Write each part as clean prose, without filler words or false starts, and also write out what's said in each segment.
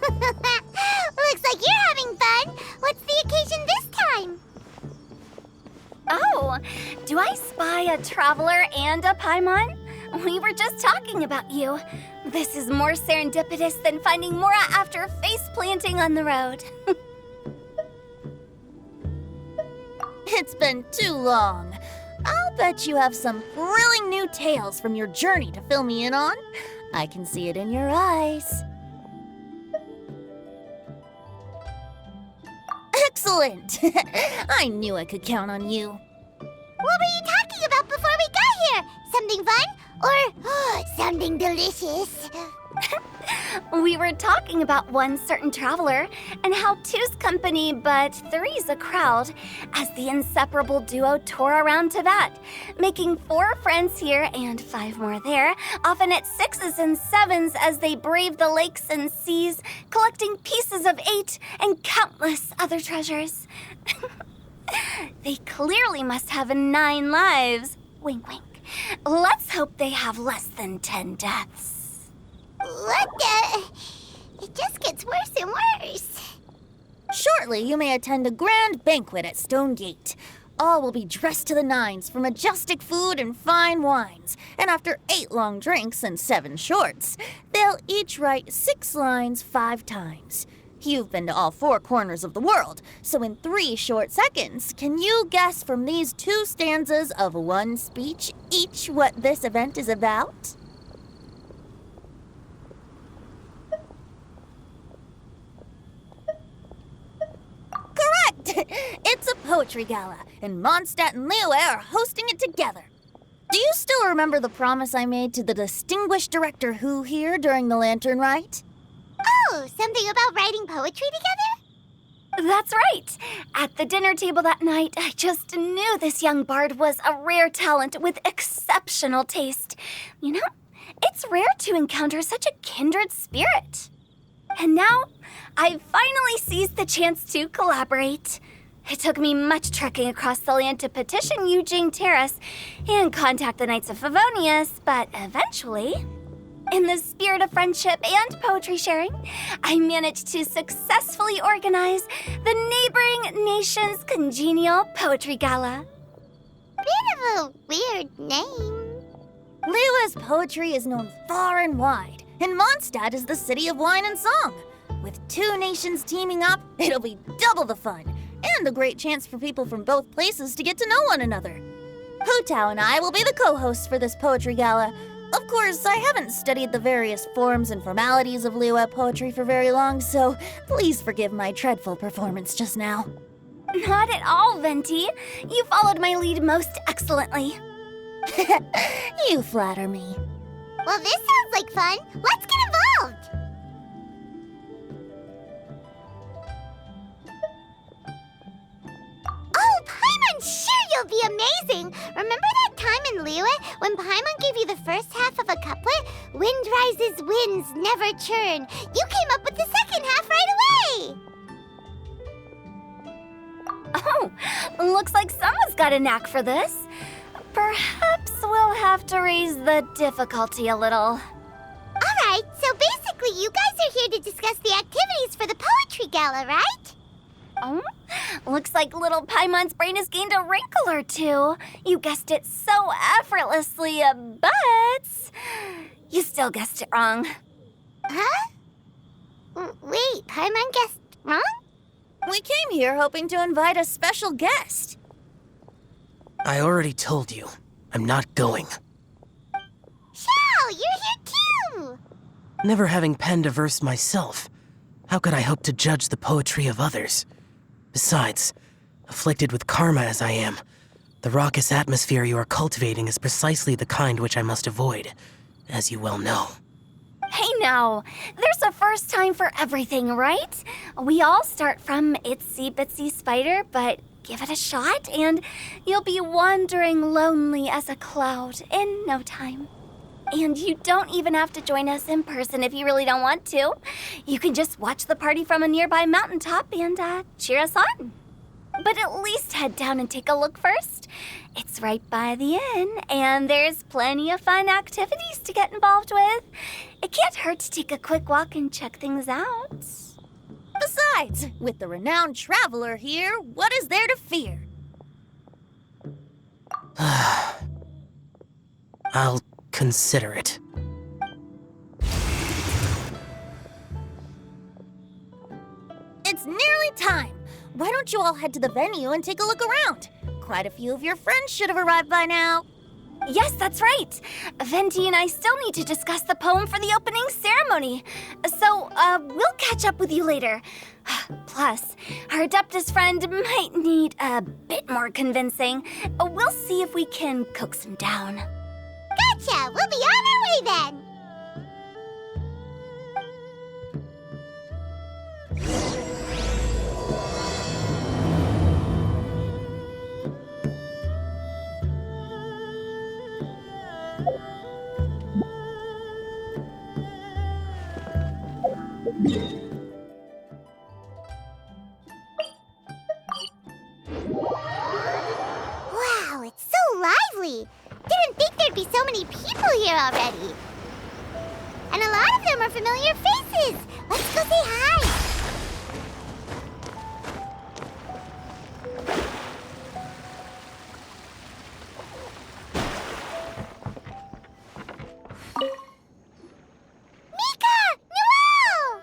Looks like you're having fun. What's the occasion this time? Oh, do I spy a traveler and a Paimon? We were just talking about you. This is more serendipitous than finding Mora after face planting on the road. It's been too long. I'll bet you have some thrilling new tales from your journey to fill me in on. I can see it in your eyes. Excellent! I knew I could count on you. What were you talking about before we got here? Something fun? Or something delicious? We were talking about one certain traveler and how two's company but three's a crowd as the inseparable duo tour around Tibet, making 4 friends here and 5 more there, often at 6s and 7s as they brave the lakes and seas, collecting pieces of 8 and countless other treasures. They clearly must have 9 lives. Wink, wink. Let's hope they have less than 10 deaths. What the? It just gets worse and worse. Shortly, you may attend a grand banquet at Stone Gate. All will be dressed to the nines for majestic food and fine wines. And after 8 long drinks and 7 shorts, they'll each write 6 lines 5 times. You've been to all 4 corners of the world, so in 3 short seconds, can you guess from these 2 stanzas of 1 speech each what this event is about? Correct! It's a poetry gala, and Mondstadt and Liyue are hosting it together. Do you still remember the promise I made to the distinguished director Hu here during the lantern rite? Oh, something about writing poetry together? That's right. At the dinner table that night, I just knew this young bard was a rare talent with exceptional taste. You know, it's rare to encounter such a kindred spirit. And now, I've finally seized the chance to collaborate. It took me much trekking across the land to petition Eugene Terrace and contact the Knights of Favonius, but eventually, in the spirit of friendship and poetry sharing, I managed to successfully organize the neighboring nation's congenial poetry gala. Bit of a weird name. Liyue's poetry is known far and wide, and Mondstadt is the city of wine and song. With 2 nations teaming up, it'll be double the fun, and a great chance for people from both places to get to know one another. Hu Tao and I will be the co-hosts for this poetry gala. Of course, I haven't studied the various forms and formalities of Liyue poetry for very long, so please forgive my dreadful performance just now. Not at all, Venti. You followed my lead most excellently. You flatter me. Well, this sounds like fun. Let's get involved. Oh, Paimon, sure you'll be amazing. Remember that time in Liyue when Paimon gave you the first half of a couplet? Wind rises, winds never churn. You came up with the second half right away. Oh, looks like someone's got a knack for this. Perhaps we'll have to raise the difficulty a little. All right, so basically you guys are here to discuss the activities for the poetry gala, right? Oh, looks like little Paimon's brain has gained a wrinkle or 2. You guessed it so effortlessly, but you still guessed it wrong. Huh? Wait, Paimon guessed wrong? We came here hoping to invite a special guest. I already told you, I'm not going. Xiao, you're here too! Never having penned a verse myself, how could I hope to judge the poetry of others? Besides, afflicted with karma as I am, the raucous atmosphere you are cultivating is precisely the kind which I must avoid, as you well know. Hey now, there's a first time for everything, right? We all start from itsy bitsy spider, but give it a shot and you'll be wandering lonely as a cloud in no time. And you don't even have to join us in person if you really don't want to. You can just watch the party from a nearby mountaintop and cheer us on. But at least head down and take a look first. It's right by the inn, and there's plenty of fun activities to get involved with. It can't hurt to take a quick walk and check things out. Besides, with the renowned traveler here, what is there to fear? I'll consider it. It's nearly time. Why don't you all head to the venue and take a look around? Quite a few of your friends should have arrived by now. Yes, that's right. Venti and I still need to discuss the poem for the opening ceremony. So, we'll catch up with you later. Plus, our Adeptus friend might need a bit more convincing. We'll see if we can coax him down. Gotcha! We'll be on our way then! Wow, it's so lively! Didn't think there'd be so many people here already. And a lot of them are familiar faces. Let's go say hi. Mika! Noel!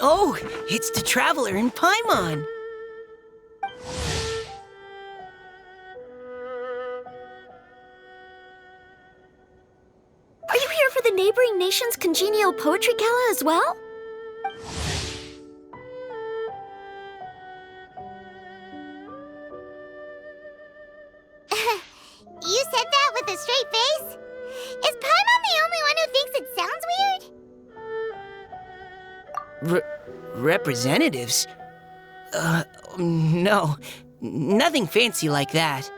Oh, it's the Traveler in Paimon. Are you here for the neighboring nation's congenial poetry gala as well? You said that with a straight face? Is Paimon the only one who thinks it sounds weird? Representatives? No. Nothing fancy like that.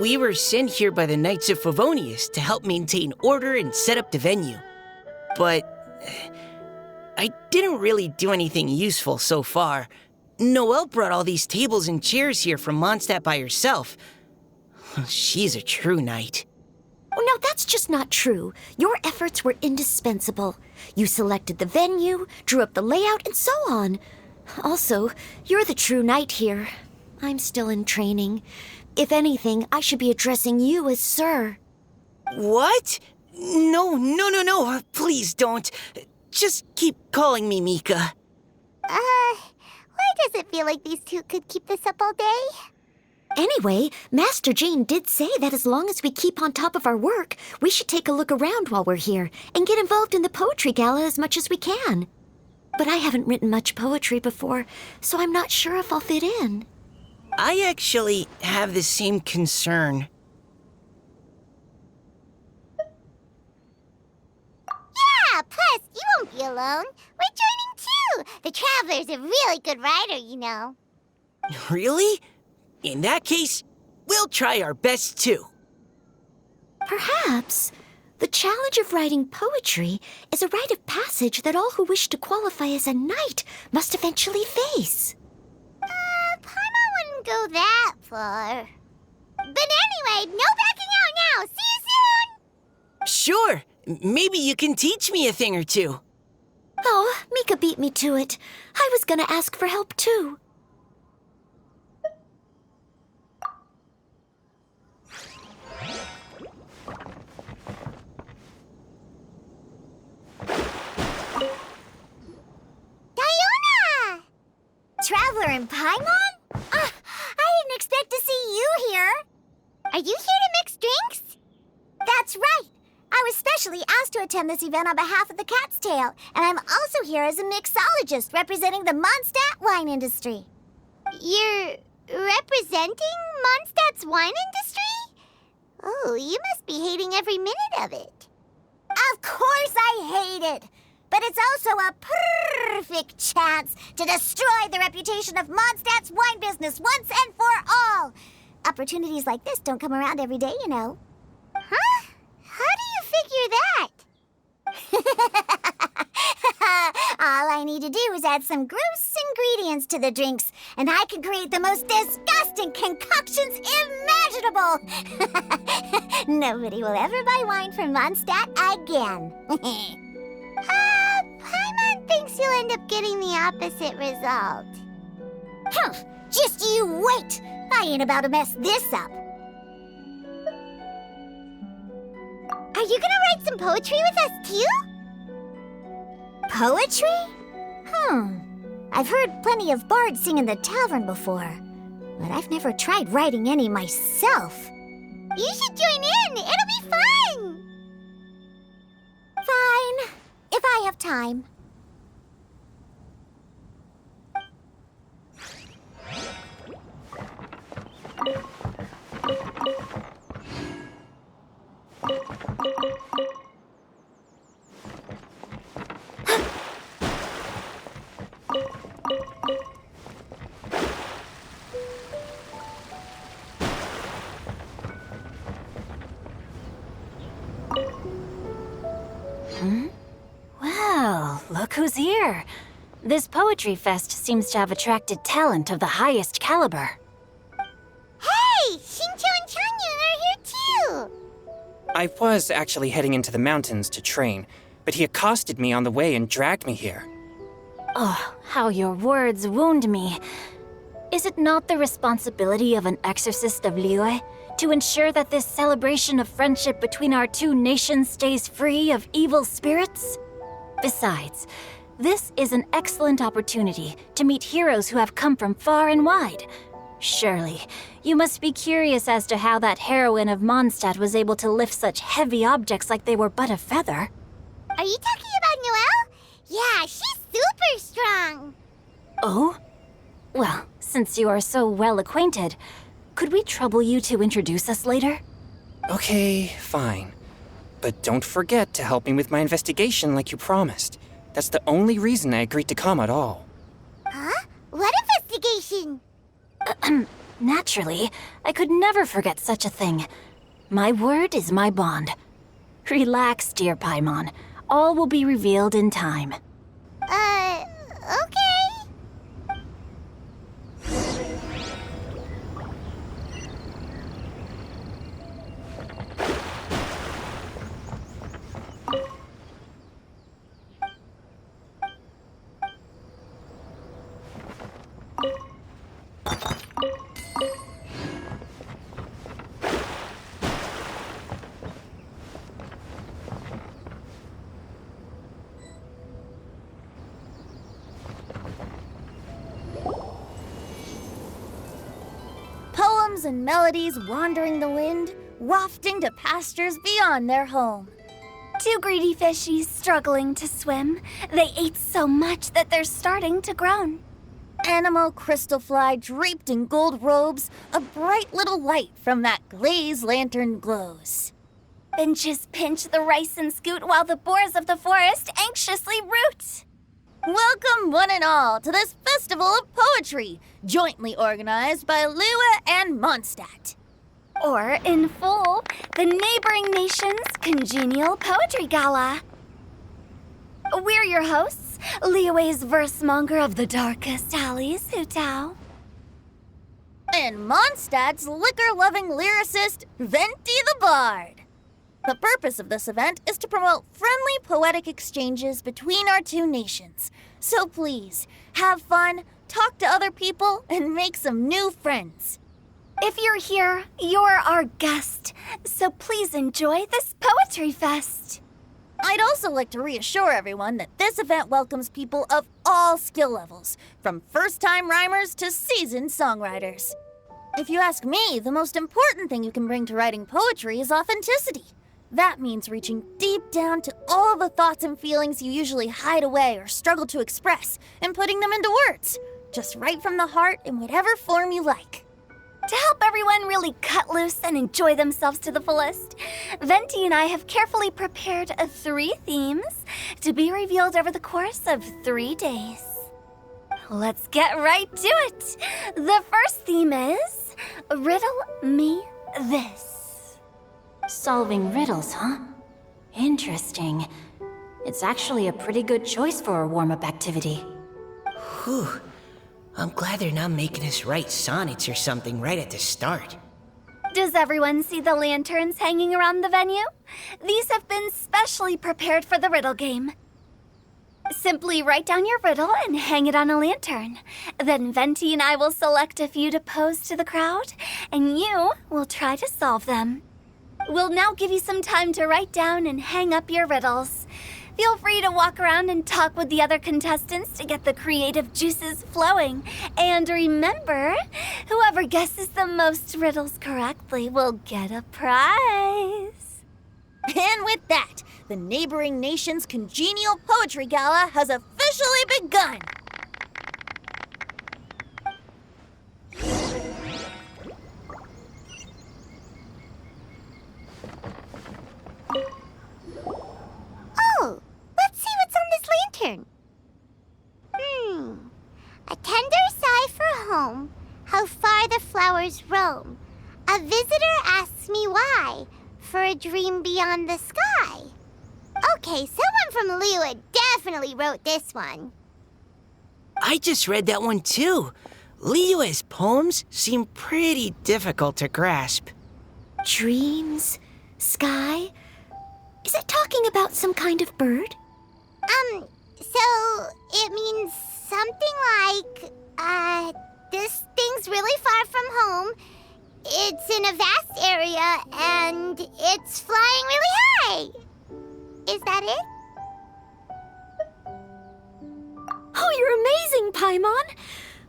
We were sent here by the Knights of Favonius to help maintain order and set up the venue. But I didn't really do anything useful so far. Noelle brought all these tables and chairs here from Mondstadt by herself. She's a true knight. Oh, no, that's just not true. Your efforts were indispensable. You selected the venue, drew up the layout, and so on. Also, you're the true knight here. I'm still in training. If anything, I should be addressing you as Sir. What? No. Please don't. Just keep calling me Mika. Why does it feel like these two could keep this up all day? Anyway, Master Jane did say that as long as we keep on top of our work, we should take a look around while we're here and get involved in the poetry gala as much as we can. But I haven't written much poetry before, so I'm not sure if I'll fit in. I actually have the same concern. Yeah, plus, you won't be alone. We're joining too. The Traveler's a really good writer, you know. Really? In that case, we'll try our best too. Perhaps. The challenge of writing poetry is a rite of passage that all who wish to qualify as a knight must eventually face. Paimon wouldn't go that far. But anyway, no backing out now. See you soon! Sure, maybe you can teach me a thing or two. Oh, Mika beat me to it. I was gonna ask for help too. Diona! Traveler in Paimon? I didn't expect to see you here. Are you here to mix drinks? That's right. I was specially asked to attend this event on behalf of the Cat's Tail, and I'm also here as a mixologist representing the Mondstadt wine industry. You're representing Mondstadt's wine industry? Oh, you must be hating every minute of it. Of course I hate it. But it's also a perfect chance to destroy the reputation of Mondstadt's wine business once and for all. Opportunities like this don't come around every day, you know. Huh? How do you figure that? All I need to do is add some gross ingredients to the drinks, and I can create the most disgusting concoctions imaginable. Nobody will ever buy wine from Mondstadt again. Paimon thinks you'll end up getting the opposite result. Just you wait! I ain't about to mess this up. Are you gonna write some poetry with us too? Poetry? I've heard plenty of bards sing in the tavern before, but I've never tried writing any myself. You should join in! It'll be fun! Fine, if I have time. Well, look who's here. This poetry fest seems to have attracted talent of the highest caliber. Hey! Xingqiu and Changyun are here too! I was actually heading into the mountains to train, but he accosted me on the way and dragged me here. Oh, how your words wound me. Is it not the responsibility of an exorcist of Liyue to ensure that this celebration of friendship between our two nations stays free of evil spirits? Besides, this is an excellent opportunity to meet heroes who have come from far and wide. Surely, you must be curious as to how that heroine of Mondstadt was able to lift such heavy objects like they were but a feather. Are you talking about Noelle? Yeah, she's super strong. Oh? Well, since you are so well acquainted, could we trouble you to introduce us later? Okay, fine. But don't forget to help me with my investigation like you promised. That's the only reason I agreed to come at all. Huh? What investigation? Naturally, I could never forget such a thing. My word is my bond. Relax, dear Paimon. All will be revealed in time. Okay. Poems and melodies wandering the wind, wafting to pastures beyond their home. Two greedy fishies struggling to swim. They ate so much that they're starting to groan. Animal crystal fly draped in gold robes, a bright little light from that glazed lantern glows. Benches pinch the rice and scoot while the boars of the forest anxiously root. Welcome, one and all, to this festival of poetry, jointly organized by Liyue and Mondstadt. Or, in full, the neighboring nation's congenial Poetry Gala. We're your hosts, Liyue's verse-monger of the darkest alleys, Hutao. And Mondstadt's liquor-loving lyricist, Venti the Bard. The purpose of this event is to promote friendly poetic exchanges between our two nations. So please, have fun, talk to other people, and make some new friends. If you're here, you're our guest, so please enjoy this Poetry Fest. I'd also like to reassure everyone that this event welcomes people of all skill levels, from first-time rhymers to seasoned songwriters. If you ask me, the most important thing you can bring to writing poetry is authenticity. That means reaching deep down to all the thoughts and feelings you usually hide away or struggle to express, and putting them into words, just right from the heart in whatever form you like. To help everyone really cut loose and enjoy themselves to the fullest, Venti and I have carefully prepared 3 themes to be revealed over the course of 3 days. Let's get right to it. The first theme is Riddle Me This. Solving riddles, huh? Interesting. It's actually a pretty good choice for a warm-up activity. Whew. I'm glad they're not making us write sonnets or something right at the start. Does everyone see the lanterns hanging around the venue? These have been specially prepared for the riddle game. Simply write down your riddle and hang it on a lantern. Then Venti and I will select a few to pose to the crowd, and you will try to solve them. We'll now give you some time to write down and hang up your riddles. Feel free to walk around and talk with the other contestants to get the creative juices flowing. And remember, whoever guesses the most riddles correctly will get a prize. And with that, the neighboring nation's congenial poetry gala has officially begun. Oh, let's see what's on this lantern. A tender sigh for home, how far the flowers roam. A visitor asks me why, for a dream beyond the sky. Okay, someone from Liyue definitely wrote this one. I just read that one too. Liyue's poems seem pretty difficult to grasp. Dreams? Sky? Is it talking about some kind of bird? So it means something like, this thing's really far from home. It's in a vast area, and it's flying really high. Is that it? Oh, you're amazing, Paimon!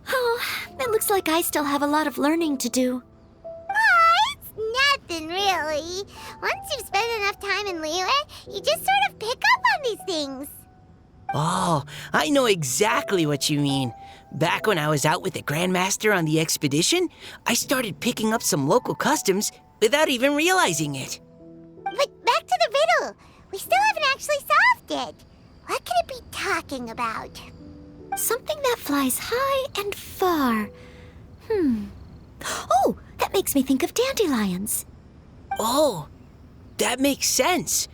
Oh, it looks like I still have a lot of learning to do. It's nothing really. Once you've spent enough time in Liyue, you just sort of pick up on these things. Oh, I know exactly what you mean. Back when I was out with the Grandmaster on the expedition, I started picking up some local customs without even realizing it. But back to the riddle. We still haven't actually solved it. What could it be talking about? Something that flies high and far. Oh, that makes me think of dandelions. Oh, that makes sense.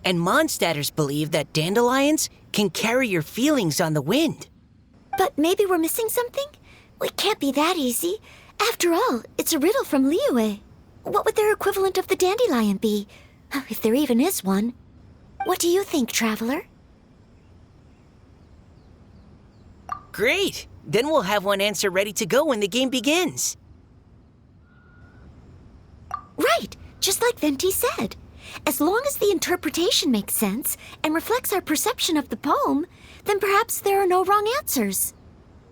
And Mondstadters believe that dandelions can carry your feelings on the wind. But maybe we're missing something? It can't be that easy. After all, it's a riddle from Liyue. What would their equivalent of the dandelion be? If there even is one. What do you think, Traveler? Great! Then we'll have one answer ready to go when the game begins. Right, just like Venti said. As long as the interpretation makes sense and reflects our perception of the poem, then perhaps there are no wrong answers.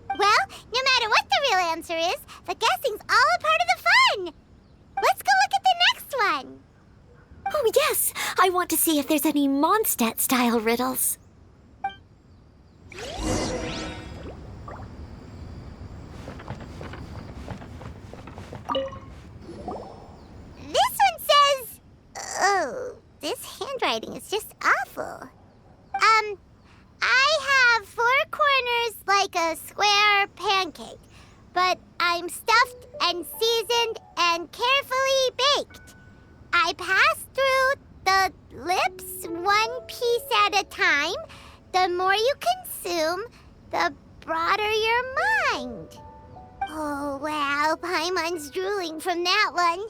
Well, no matter what the real answer is, the guessing's all a part of the fun. Let's go look at the next one. Oh, yes, I want to see if there's any Mondstadt-style riddles. This one says... Oh, this handwriting is just awful. I have 4 corners like a square pancake, but I'm stuffed and seasoned and carefully baked. I pass through the lips 1 piece at a time. The more you consume, the broader your mind. Oh, wow, Paimon's drooling from that one.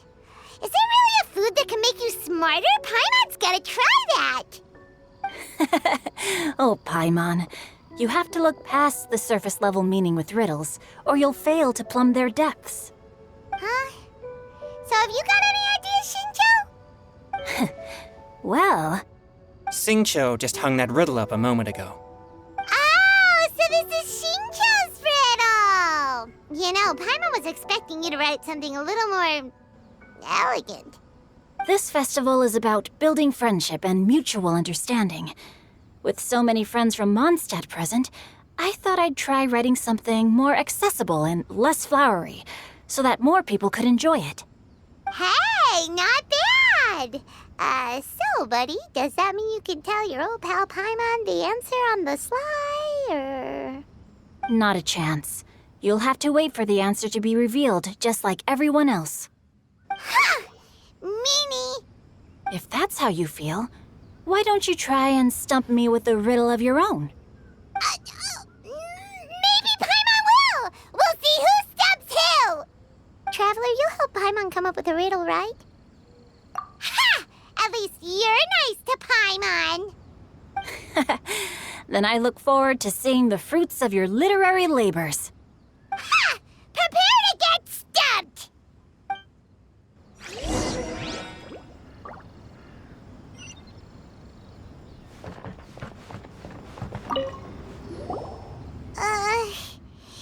Is there really a food that can make you smarter? Paimon's gotta try that. Oh, Paimon, you have to look past the surface-level meaning with riddles, or you'll fail to plumb their depths. Huh? So have you got any ideas, Shincho? Well, Xingqiu just hung that riddle up a moment ago. Oh, so this is Shincho's riddle! You know, Paimon was expecting you to write something a little more... elegant. this festival is about building friendship and mutual understanding. With so many friends from Mondstadt present, I thought I'd try writing something more accessible and less flowery, so that more people could enjoy it. Hey, not bad! So, buddy, does that mean you can tell your old pal Paimon the answer on the sly, or...? Not a chance. You'll have to wait for the answer to be revealed, just like everyone else. Ha! Meanie! If that's how you feel, why don't you try and stump me with a riddle of your own? Maybe Paimon will! We'll Traveler, you'll help Paimon come up with a riddle, right? Ha! At least you're nice to Paimon. Then I look forward to seeing the fruits of your literary labors. Ha! Prepare to get stumped!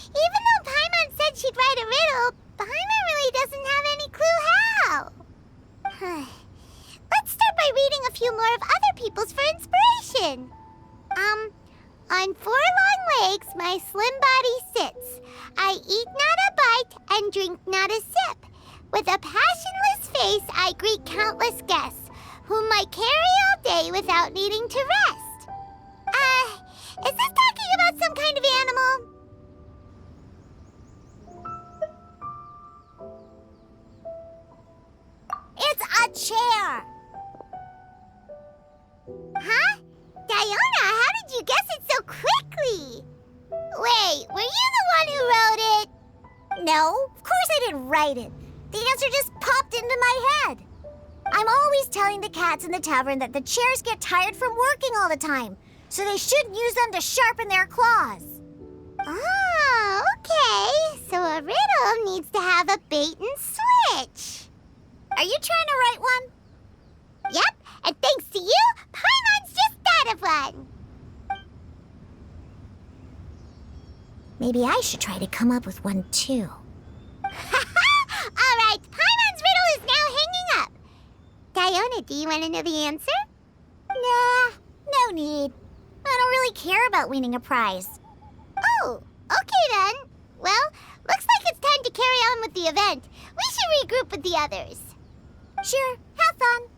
Even though Paimon said she'd write a riddle, Paimon really doesn't have any clue how. Let's start by reading a few more of other people's for inspiration. On 4 long legs my slim body sits. I eat not a bite and drink not a sip. With a passionless face I greet countless guests, whom I carry all day without needing to rest. Is this talking about some kind of animal? It's a chair! Huh? Diona, how did you guess it so quickly? Wait, were you the one who wrote it? No, of course I didn't write it. The answer just popped into my head. I'm always telling the cats in the tavern that the chairs get tired from working all the time, so they shouldn't use them to sharpen their claws. Oh, okay. So a riddle needs to have a bait and switch. Are you trying to write one? Yep, and thanks to you, Paimon's just thought of one. Maybe I should try to come up with one too. All right, Paimon's riddle is now hanging up. Diona, do you want to know the answer? Nah, no need. I don't really care about winning a prize. Oh, okay then. Well, looks like it's time to carry on with the event. We should regroup with the others. Sure, have fun.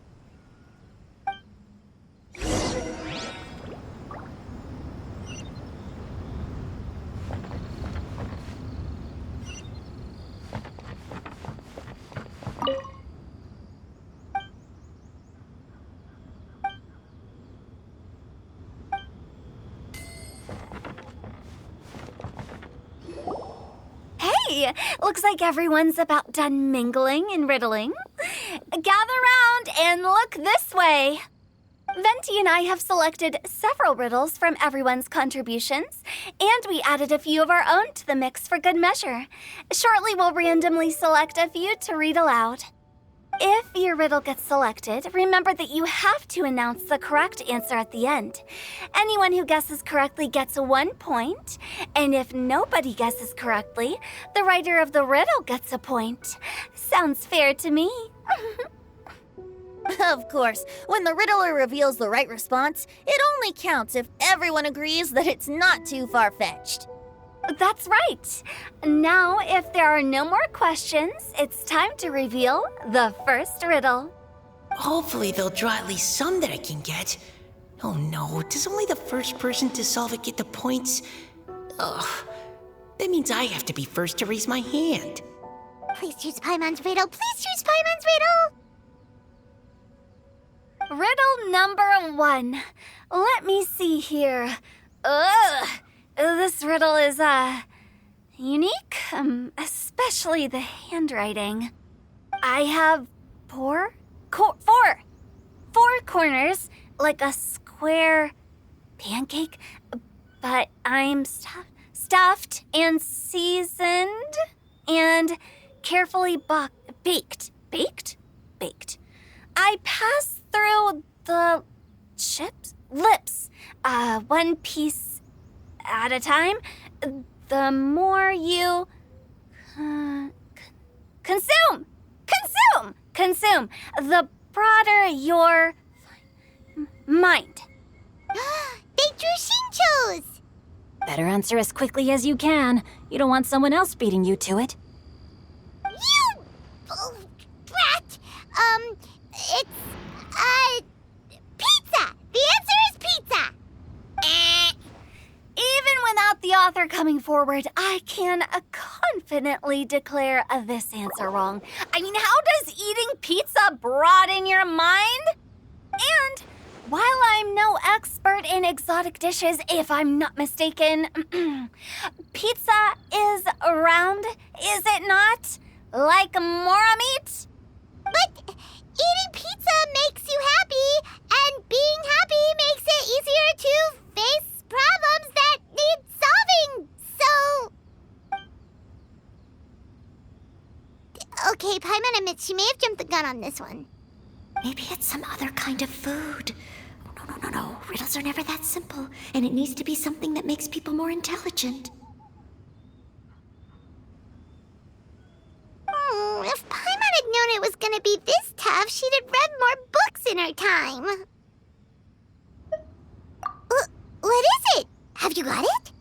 Hey, looks like everyone's about done mingling and riddling. Gather round and look this way. Venti and I have selected several riddles from everyone's contributions, and we added a few of our own to the mix for good measure. Shortly, we'll randomly select a few to read aloud. If your riddle gets selected, remember that you have to announce the correct answer at the end. Anyone who guesses correctly gets 1 point, and if nobody guesses correctly, the writer of the riddle gets a point. Sounds fair to me. Of course, when the riddler reveals the right response, it only counts if everyone agrees that it's not too far-fetched. That's right. Now, if there are no more questions, it's time to reveal the first riddle. Hopefully they'll draw at least some that I can get. Oh no, does only the first person to solve it get the points? Ugh, that means I have to be first to raise my hand. Please choose Paimon's riddle. Please choose Paimon's riddle. Riddle number 1. Let me see here. This riddle is, unique, especially the handwriting. I have four corners, like a square pancake, but I'm stuffed and seasoned and carefully baked. I pass through the lips, one piece at a time. The more you consume, the broader your mind. They drew Shinchos! Better answer as quickly as you can. You don't want someone else beating you to it. You brat! It's, pizza! The answer is pizza! Even without the author coming forward, I can confidently declare this answer wrong. I mean, how does eating pizza broaden your mind? And while I'm no expert in exotic dishes, if I'm not mistaken, pizza is round, is it not? Like more meat? But eating pizza makes you happy, and being happy makes it easier to face problems that need solving. So... Okay, Paimon admits she may have jumped the gun on this one. Maybe it's some other kind of food. No. Riddles are never that simple, and it needs to be something that makes people more intelligent. If Paimon had known it was gonna be this tough, she'd have read more books in her time. What is it? Have you got it?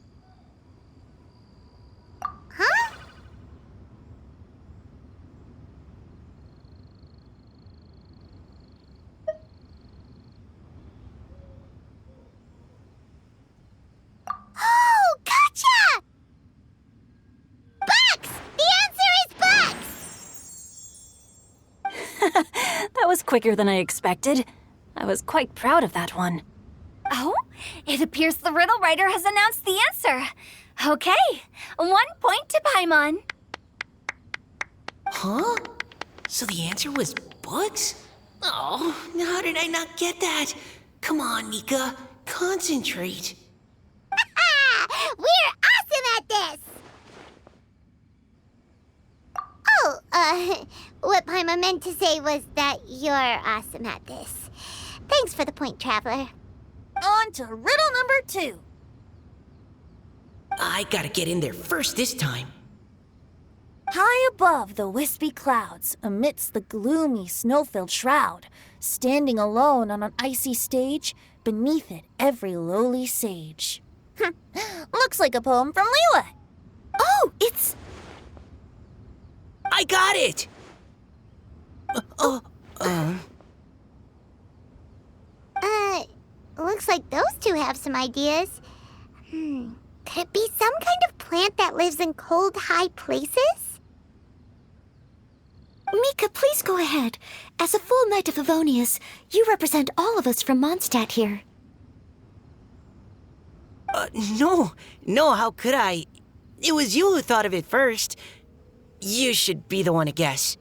Huh? Oh, gotcha! Bucks! The answer is bucks! That was quicker than I expected. I was quite proud of that one. Oh, it appears the riddle writer has announced the answer. Okay, 1 point to Paimon. Huh? So the answer was books? Oh, how did I not get that? Come on, Mika, concentrate. We're awesome at this! Oh, what Paimon meant to say was that you're awesome at this. Thanks for the point, Traveler. On to riddle number 2. I gotta get in there first this time. High above the wispy clouds, amidst the gloomy snow-filled shroud, standing alone on an icy stage, beneath it every lowly sage. Looks like a poem from Liyue. Oh, it's... I got it! Looks like those two have some ideas. Could it be some kind of plant that lives in cold, high places? Mika, please go ahead. As a full Knight of Favonius, you represent all of us from Mondstadt here. No, how could I? It was you who thought of it first. You should be the one to guess.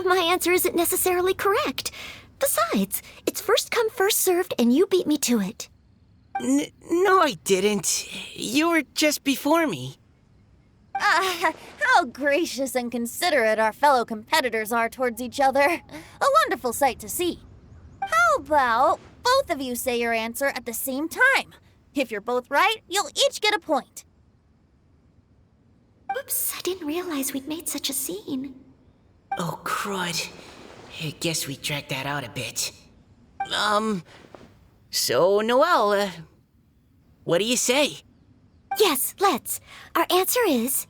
My answer isn't necessarily correct. Besides, it's first come, first served, and you beat me to it. No, I didn't. You were just before me. How gracious and considerate our fellow competitors are towards each other. A wonderful sight to see. How about both of you say your answer at the same time? If you're both right, you'll each get a point. Oops, I didn't realize we'd made such a scene. Oh, crud. I guess we dragged that out a bit. So, Noelle, what do you say? Yes, let's. Our answer is...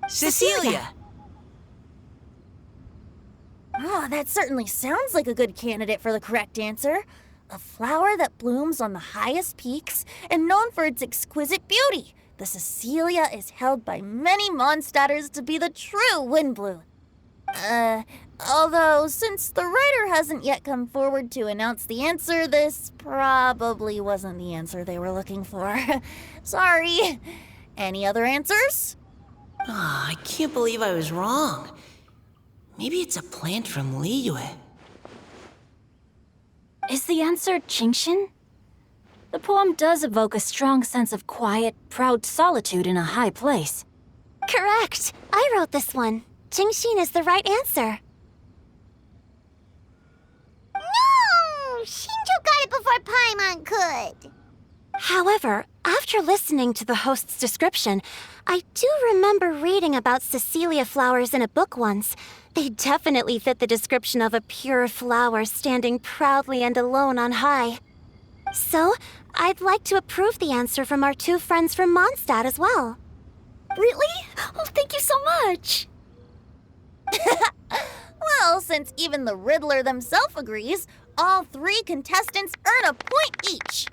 Cecilia! Oh, that certainly sounds like a good candidate for the correct answer. A flower that blooms on the highest peaks and known for its exquisite beauty. The Cecilia is held by many Mondstadters to be the true Windblue. Although, since the writer hasn't yet come forward to announce the answer, this probably wasn't the answer they were looking for. Sorry. Any other answers? I can't believe I was wrong. Maybe it's a plant from Liyue. Is the answer Genshin? The poem does evoke a strong sense of quiet, proud solitude in a high place. Correct. I wrote this one. Genshin is the right answer. No! Shinjo got it before Paimon could. However, after listening to the host's description, I do remember reading about Cecilia flowers in a book once. They definitely fit the description of a pure flower standing proudly and alone on high. So, I'd like to approve the answer from our two friends from Mondstadt as well. Really? Oh, thank you so much. Well, since even the Riddler themselves agrees, all 3 contestants earn a point each.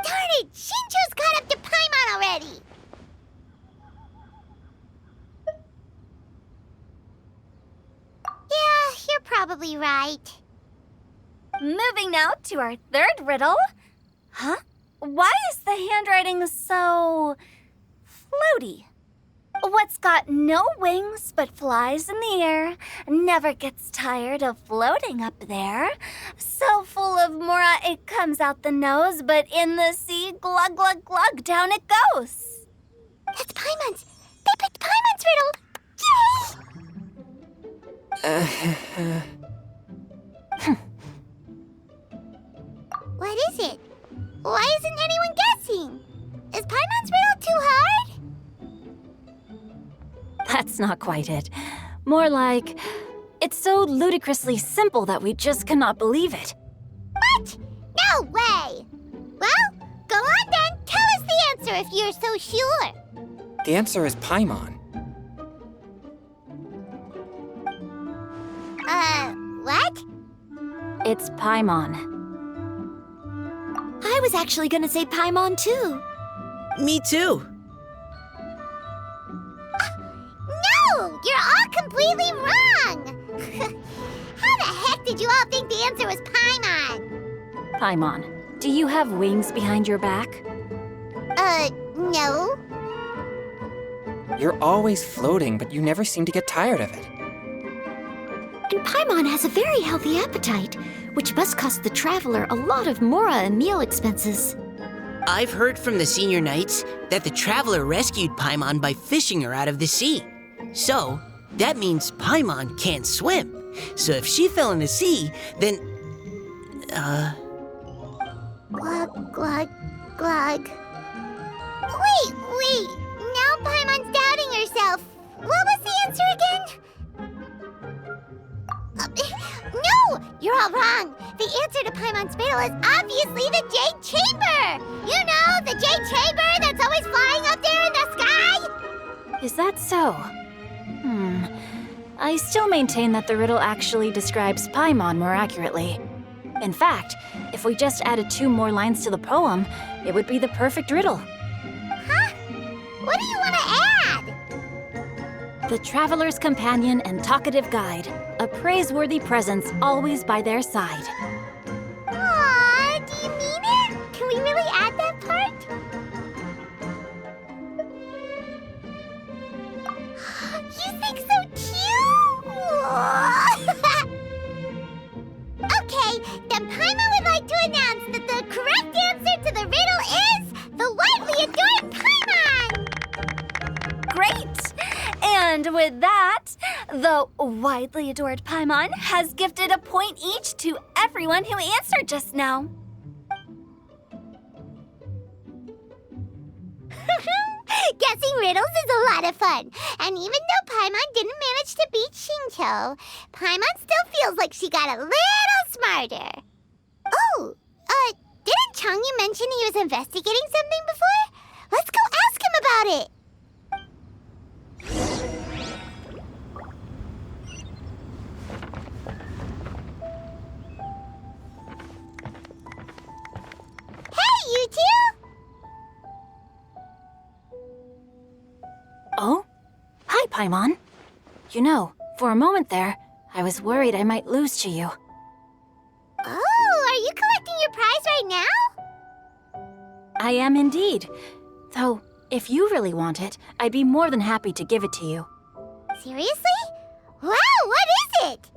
Darn it! Shinjo's caught up to Paimon already! Yeah, you're probably right. Moving now to our third riddle. Huh? Why is the handwriting so... floaty. What's got no wings but flies in the air, never gets tired of floating up there. So full of mora it comes out the nose, but in the sea, glug, glug, glug, down it goes. That's Paimon's. They picked Paimon's riddle. Yay! What is it? Why isn't anyone guessing? Is Paimon's riddle too hard? That's not quite it. More like, it's so ludicrously simple that we just cannot believe it. What? No way! Well, go on then. Tell us the answer if you're so sure. The answer is Paimon. What? It's Paimon. I was actually gonna say Paimon too. Me too. No! You're all completely wrong! How the heck did you all think the answer was Paimon? Paimon, do you have wings behind your back? No. You're always floating, but you never seem to get tired of it. And Paimon has a very healthy appetite, which must cost the traveler a lot of mora and meal expenses. I've heard from the senior knights that the traveler rescued Paimon by fishing her out of the sea. So, that means Paimon can't swim. So if she fell in the sea, then... Glug, glug, glug. Wait. Now Paimon's doubting herself. What was the answer again? No! You're all wrong. The answer to Paimon's riddle is obviously the Jade Chamber! You know, the Jade Chamber that's always flying up there in the sky? Is that so? I still maintain that the riddle actually describes Paimon more accurately. In fact, if we just added 2 more lines to the poem, it would be the perfect riddle. Huh? What do you want to add? The traveler's companion and talkative guide, a praiseworthy presence always by their side. Aw, do you mean it? Can we really add that part? You think so too? Okay, then Paimon would like to announce that the correct answer to the riddle is the widely adored Paimon! Great! And with that, the widely adored Paimon has gifted a point each to everyone who answered just now. Guessing riddles is a lot of fun. And even though Paimon didn't manage to beat Shinto, Paimon still feels like she got a little smarter. Oh, didn't Changyu mention he was investigating something before? Let's go ask him about it. Hey, you two! Oh? Hi, Paimon. You know, for a moment there, I was worried I might lose to you. Oh, are you collecting your prize right now? I am indeed. Though, if you really want it, I'd be more than happy to give it to you. Seriously? Wow, what is it?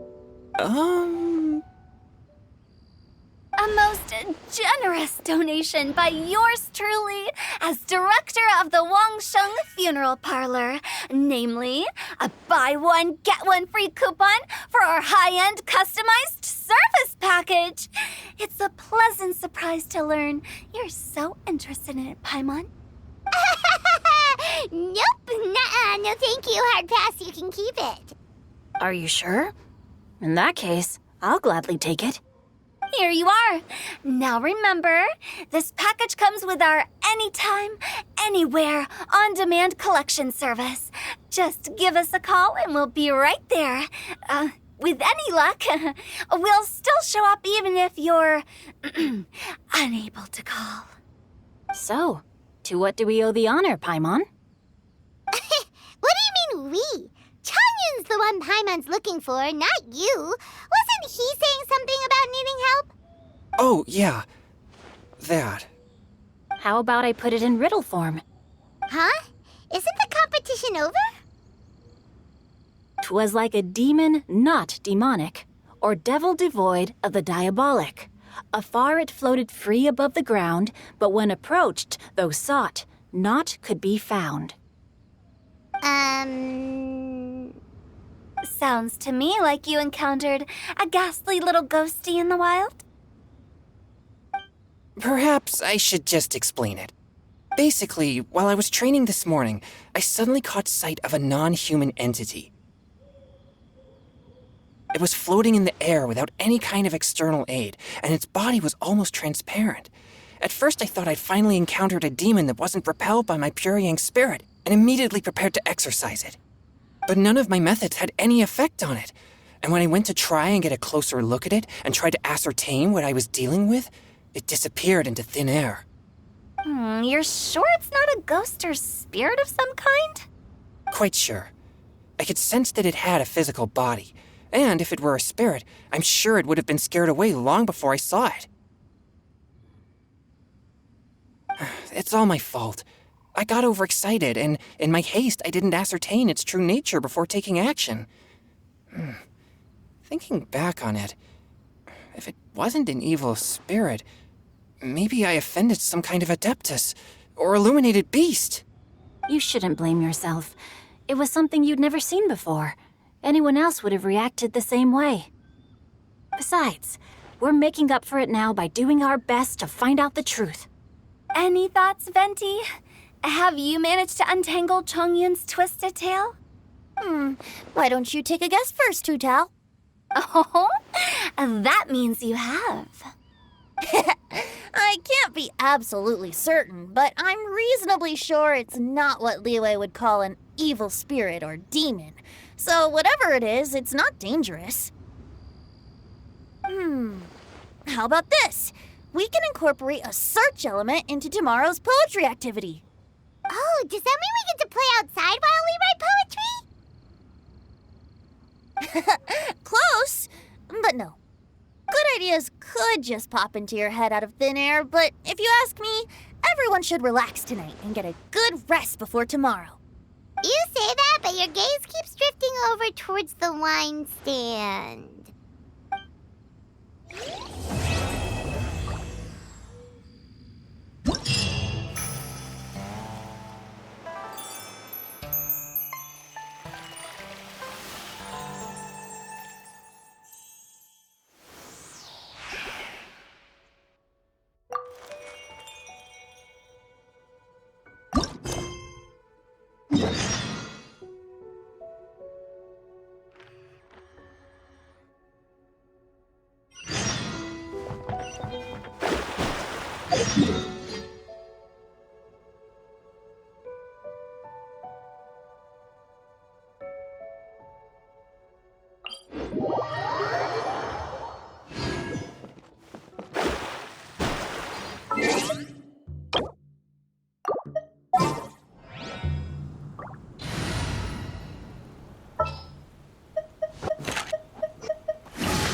A most generous donation by yours truly as director of the Wangsheng Funeral Parlor. Namely, a buy one, get one free coupon for our high-end customized service package. It's a pleasant surprise to learn you're so interested in it, Paimon. Nope, nuh-uh, no thank you, hard pass, you can keep it. Are you sure? In that case, I'll gladly take it. Here you are. Now remember, this package comes with our anytime, anywhere, on-demand collection service. Just give us a call and we'll be right there. With any luck, we'll still show up even if you're unable to call. So, to what do we owe the honor, Paimon? What do you mean we? Changyun's the one Paimon's looking for, not you. Wasn't he saying something about needing help? Oh, yeah. That. How about I put it in riddle form? Huh? Isn't the competition over? 'Twas like a demon not demonic, or devil devoid of the diabolic. Afar it floated free above the ground, but when approached, though sought, naught could be found. Sounds to me like you encountered a ghastly little ghosty in the wild. Perhaps I should just explain it. Basically, while I was training this morning, I suddenly caught sight of a non-human entity. It was floating in the air without any kind of external aid, and its body was almost transparent. At first I thought I'd finally encountered a demon that wasn't repelled by my pure yang spirit, and immediately prepared to exorcise it. But none of my methods had any effect on it, and when I went to try and get a closer look at it and tried to ascertain what I was dealing with, it disappeared into thin air. You're sure it's not a ghost or spirit of some kind? Quite sure. I could sense that it had a physical body, and if it were a spirit, I'm sure it would have been scared away long before I saw it. It's all my fault. I got overexcited, and in my haste, I didn't ascertain its true nature before taking action. Thinking back on it, if it wasn't an evil spirit, maybe I offended some kind of adeptus or illuminated beast. You shouldn't blame yourself. It was something you'd never seen before. Anyone else would have reacted the same way. Besides, we're making up for it now by doing our best to find out the truth. Any thoughts, Venti? Have you managed to untangle Chongyun's twisted tail? Why don't you take a guess first, Tutal? Oh, that means you have. I can't be absolutely certain, but I'm reasonably sure it's not what Liyue would call an evil spirit or demon. So whatever it is, it's not dangerous. How about this? We can incorporate a search element into tomorrow's poetry activity. Oh, does that mean we get to play outside while we write poetry? Close, but no. Good ideas could just pop into your head out of thin air, but if you ask me, everyone should relax tonight and get a good rest before tomorrow. You say that, but your gaze keeps drifting over towards the wine stand.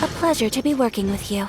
A pleasure to be working with you.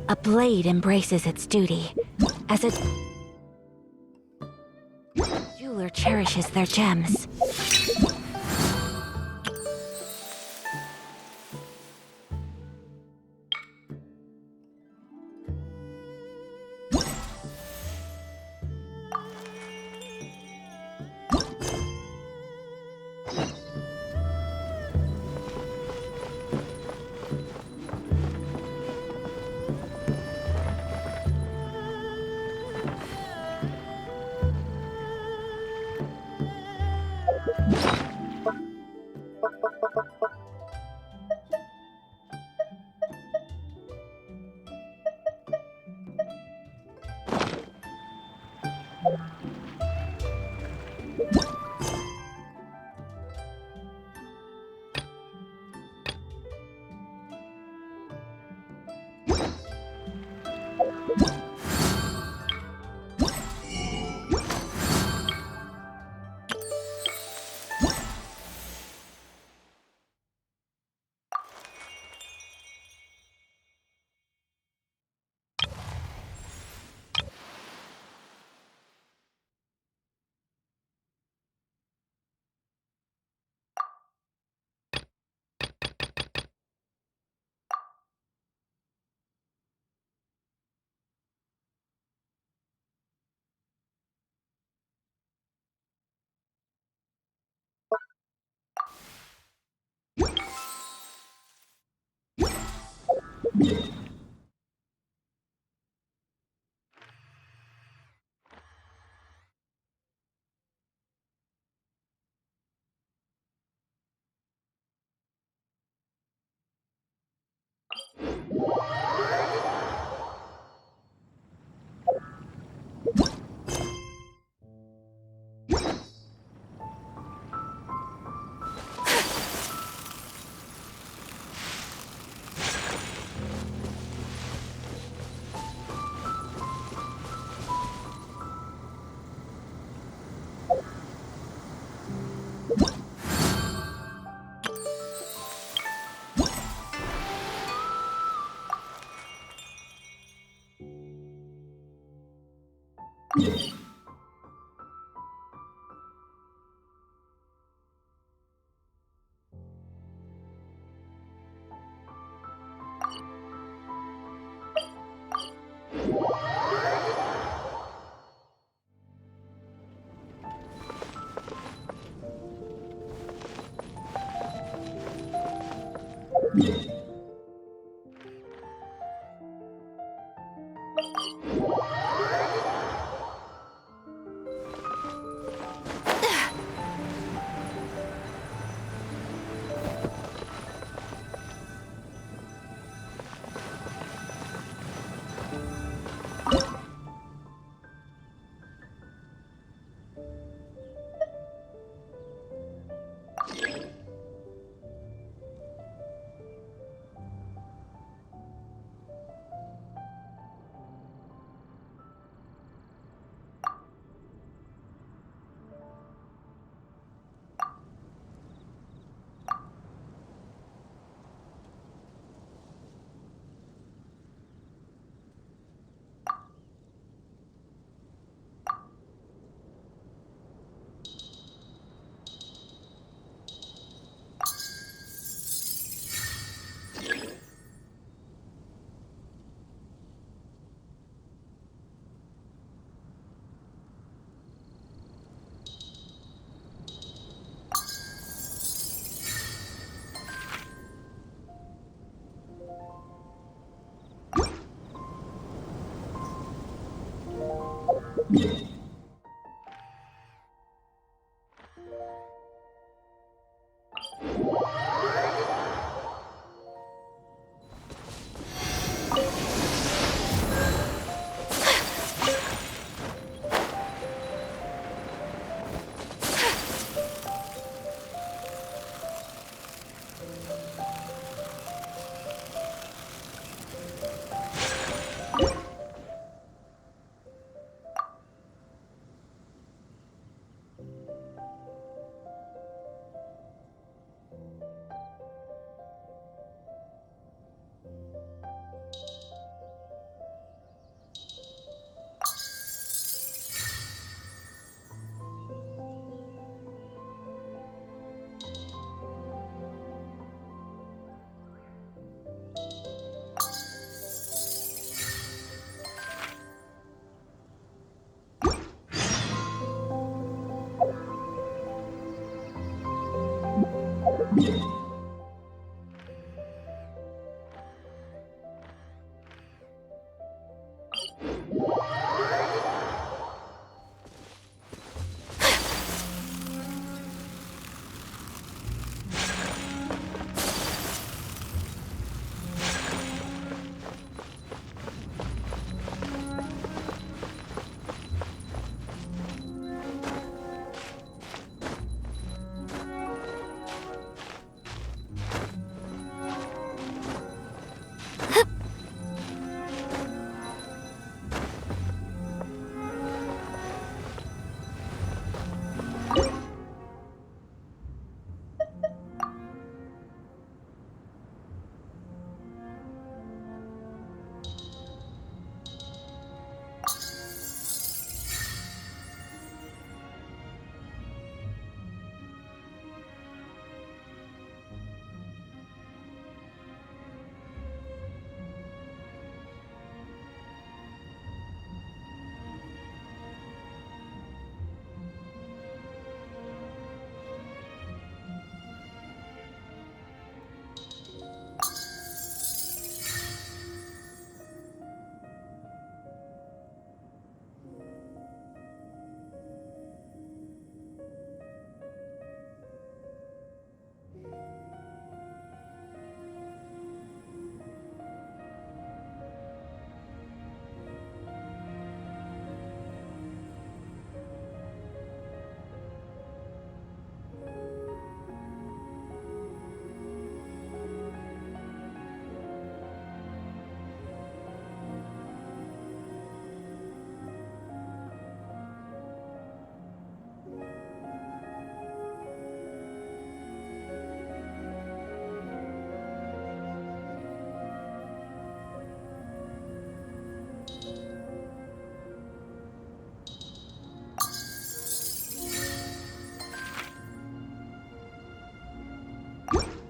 A blade embraces its duty, as a jeweler cherishes their gems.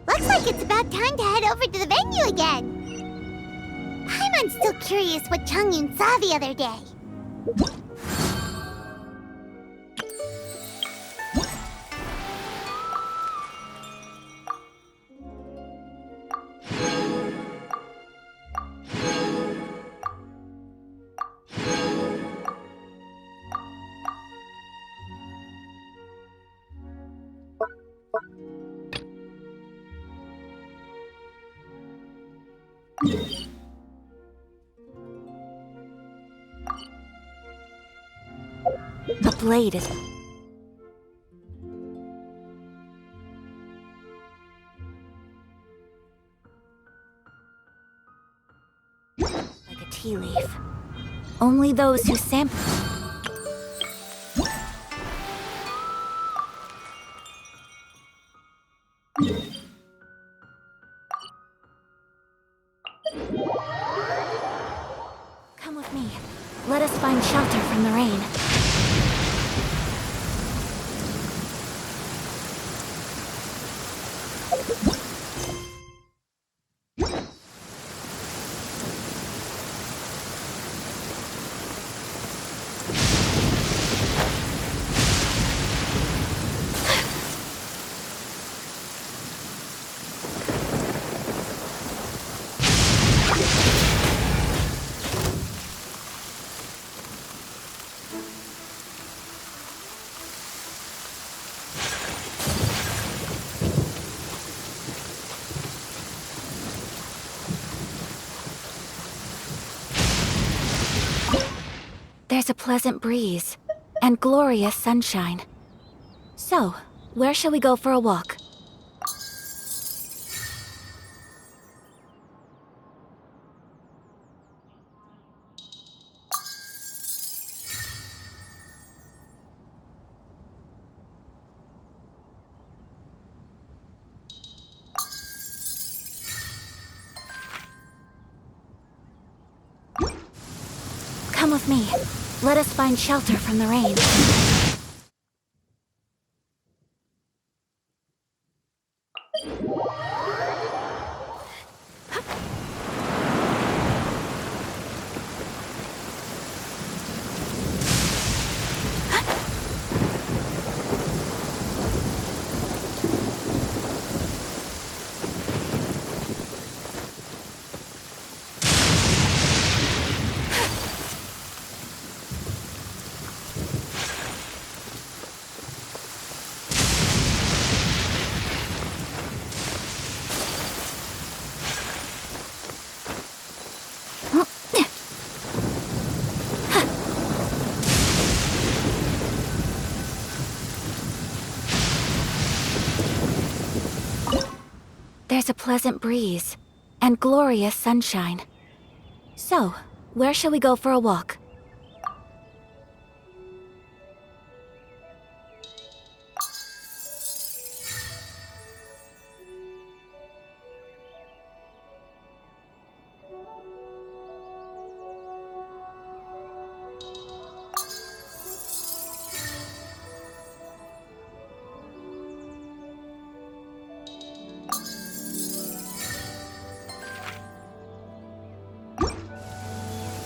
Looks like it's about time to head over to the venue again. Paimon's still curious what Changyun saw the other day. The blade is... like a tea leaf. Only those who sample... Come with me. Let us find shelter from the rain. There's a pleasant breeze and glorious sunshine. So, where shall we go for a walk? Come with me. Let us find shelter from the rain. There's a pleasant breeze and glorious sunshine. So, where shall we go for a walk?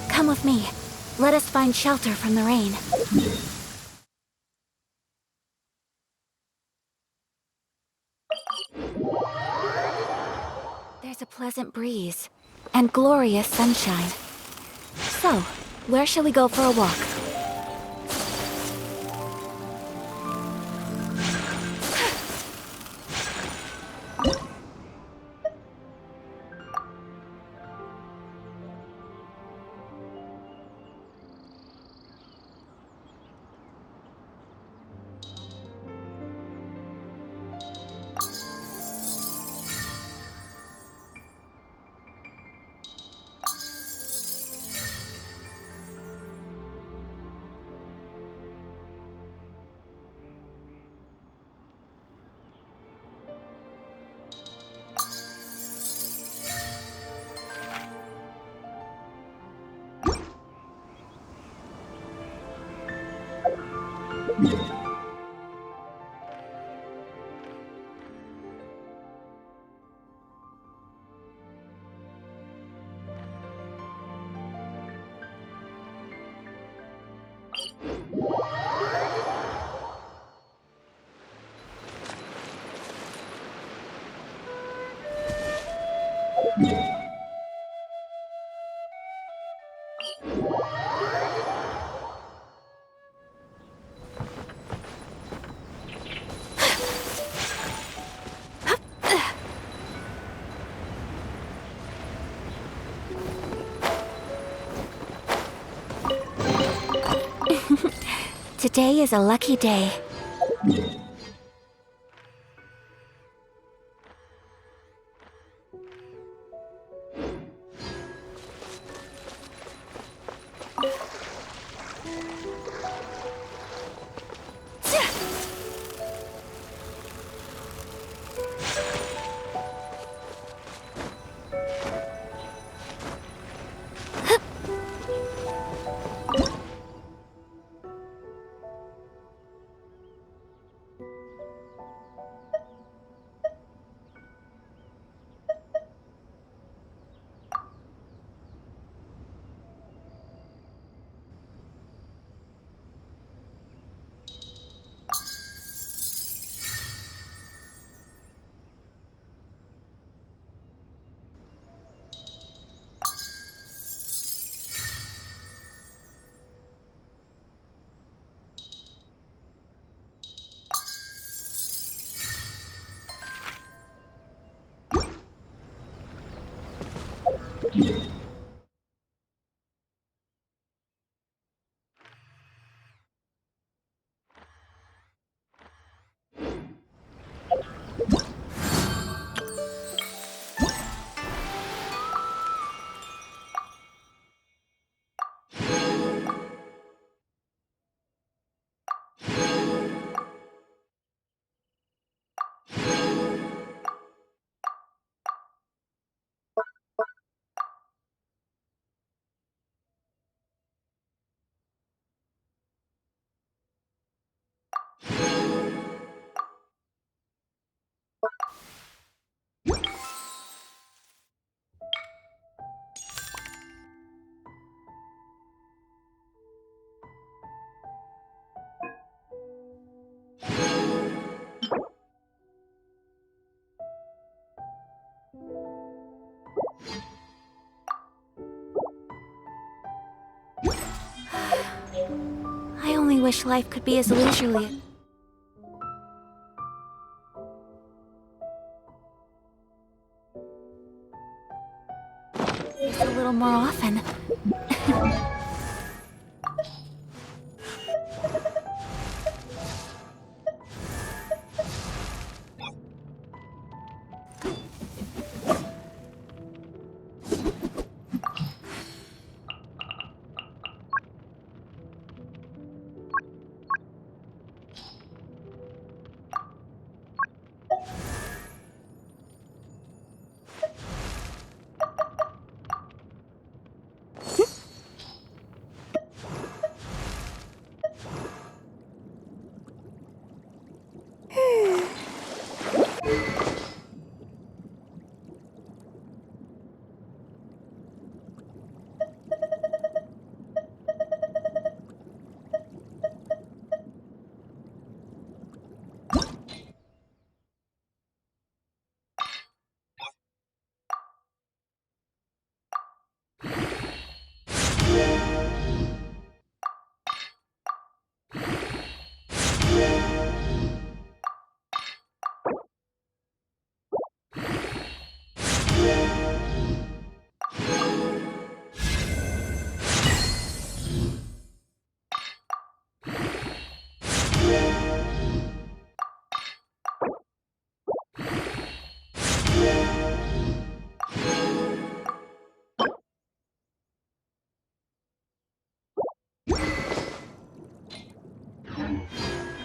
Come with me. Let us find shelter from the rain. There's a pleasant breeze and glorious sunshine. So, where shall we go for a walk? Today is a lucky day. I only wish life could be as leisurely. Just a little more often.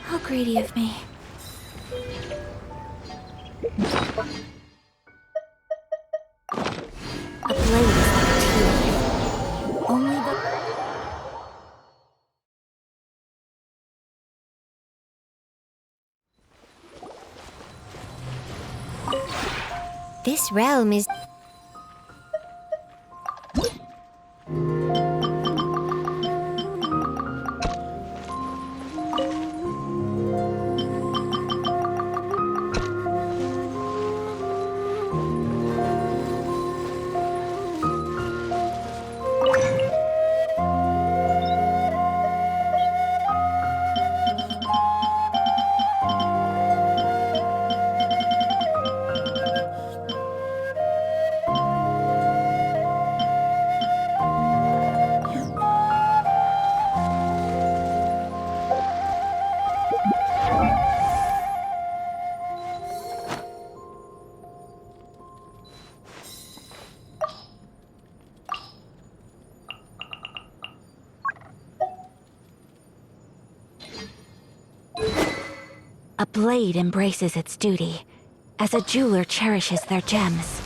How greedy of me. A blade is like a tear. Only the... This realm is... A blade embraces its duty, as a jeweler cherishes their gems.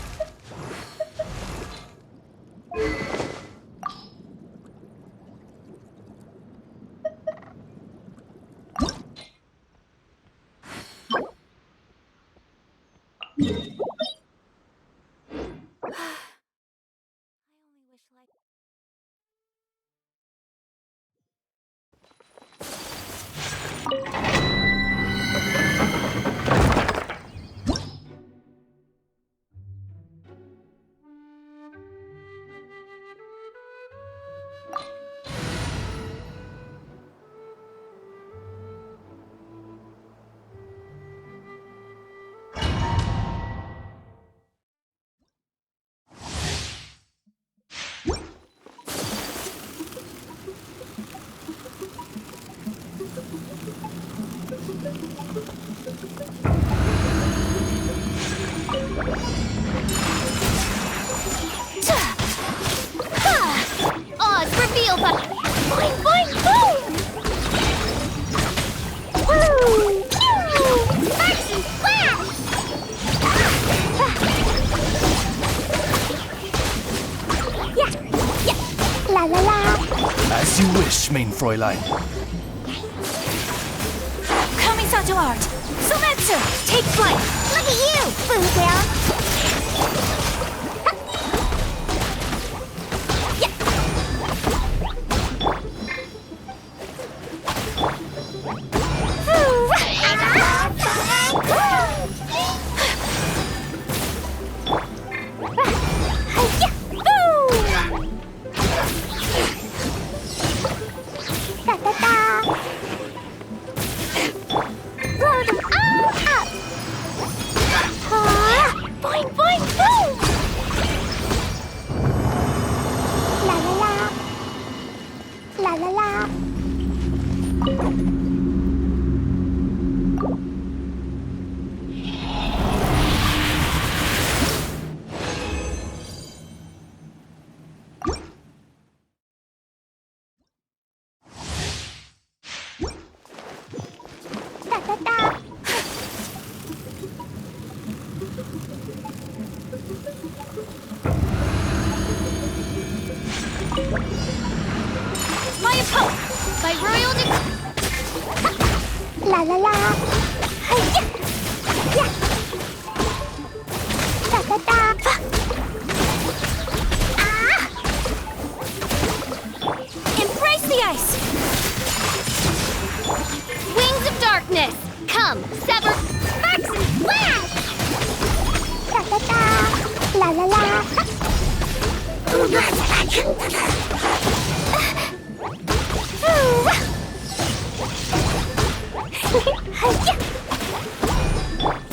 Odds reveal the... Boing, boing, boom! Woo! Pew! Sparks and flash! Yeah, la la la. As you wish, main Fräulein. Kamisato art! Sometsu! Take flight! Look at you, Boomtail! La la la. Hi-ya. Yeah. Da da da. Ah! Embrace the ice! Wings of darkness! Come, sever, sparks and flash! Da da da. La la la.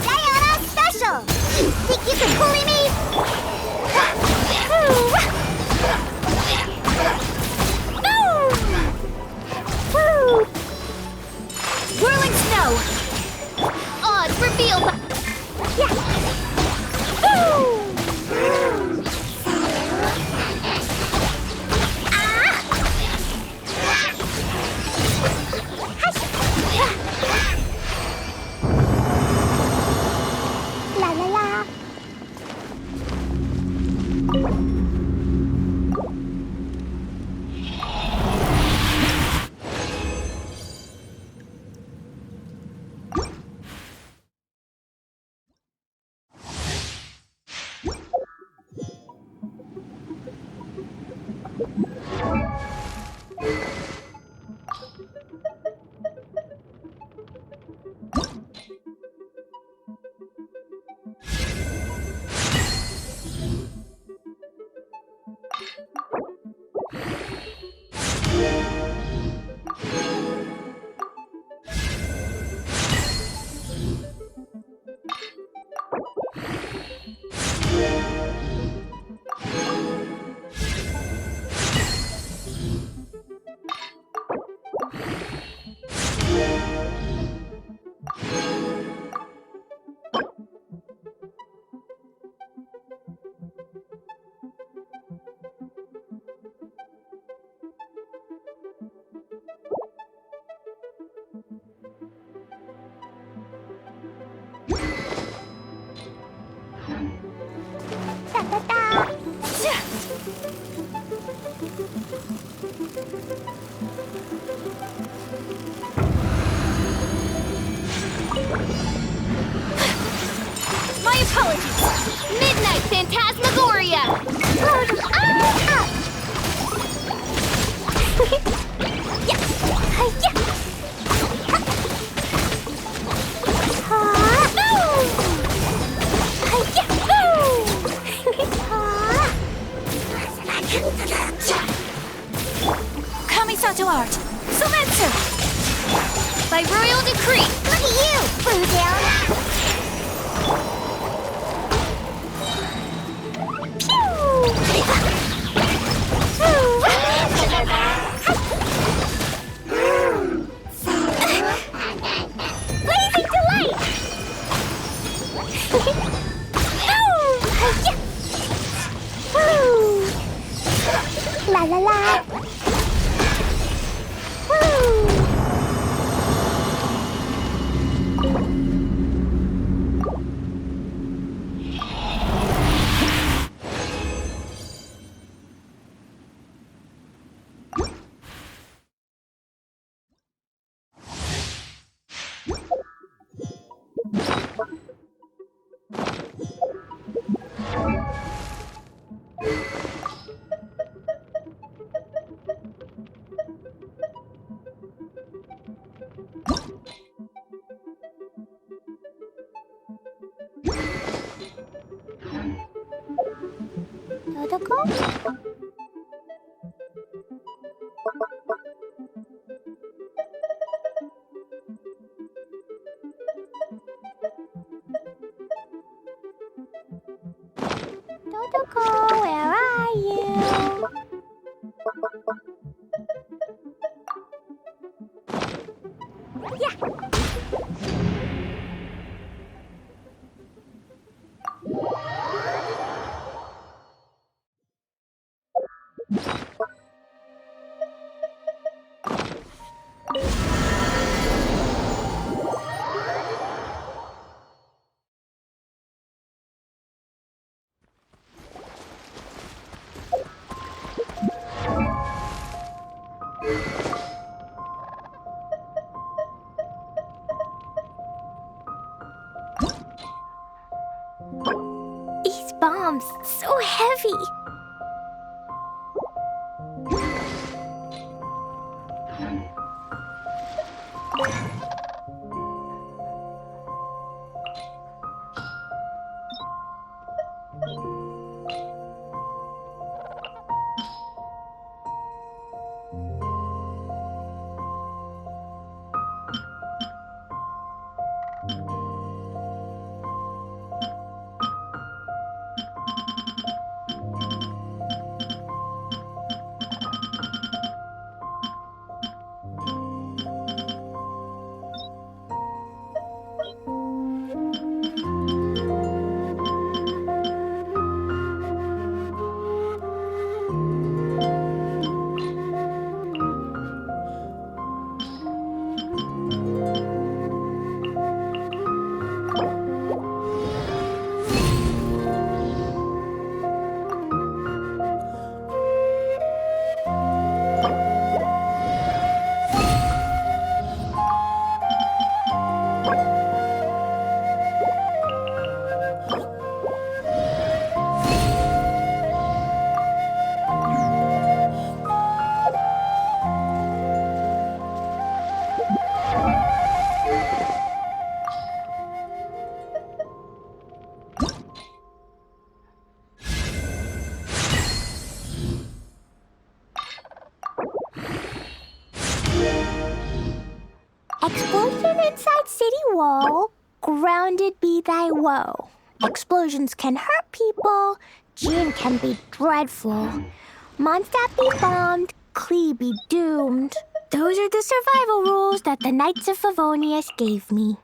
Diana special! Think you can bully me? Whirling snow! Odds revealed by... La la la. My apologies! Midnight Phantasmagoria! Kamisato art! Sumetsu! By royal decree! Look at you, Bluetail! Blazing delight! La la la! Dodoko, where are you? seems so heavy. Explosion inside city wall, grounded be thy woe. Explosions can hurt people, Jean can be dreadful. Mondstadt be bombed, Klee be doomed. Those are the survival rules that the Knights of Favonius gave me.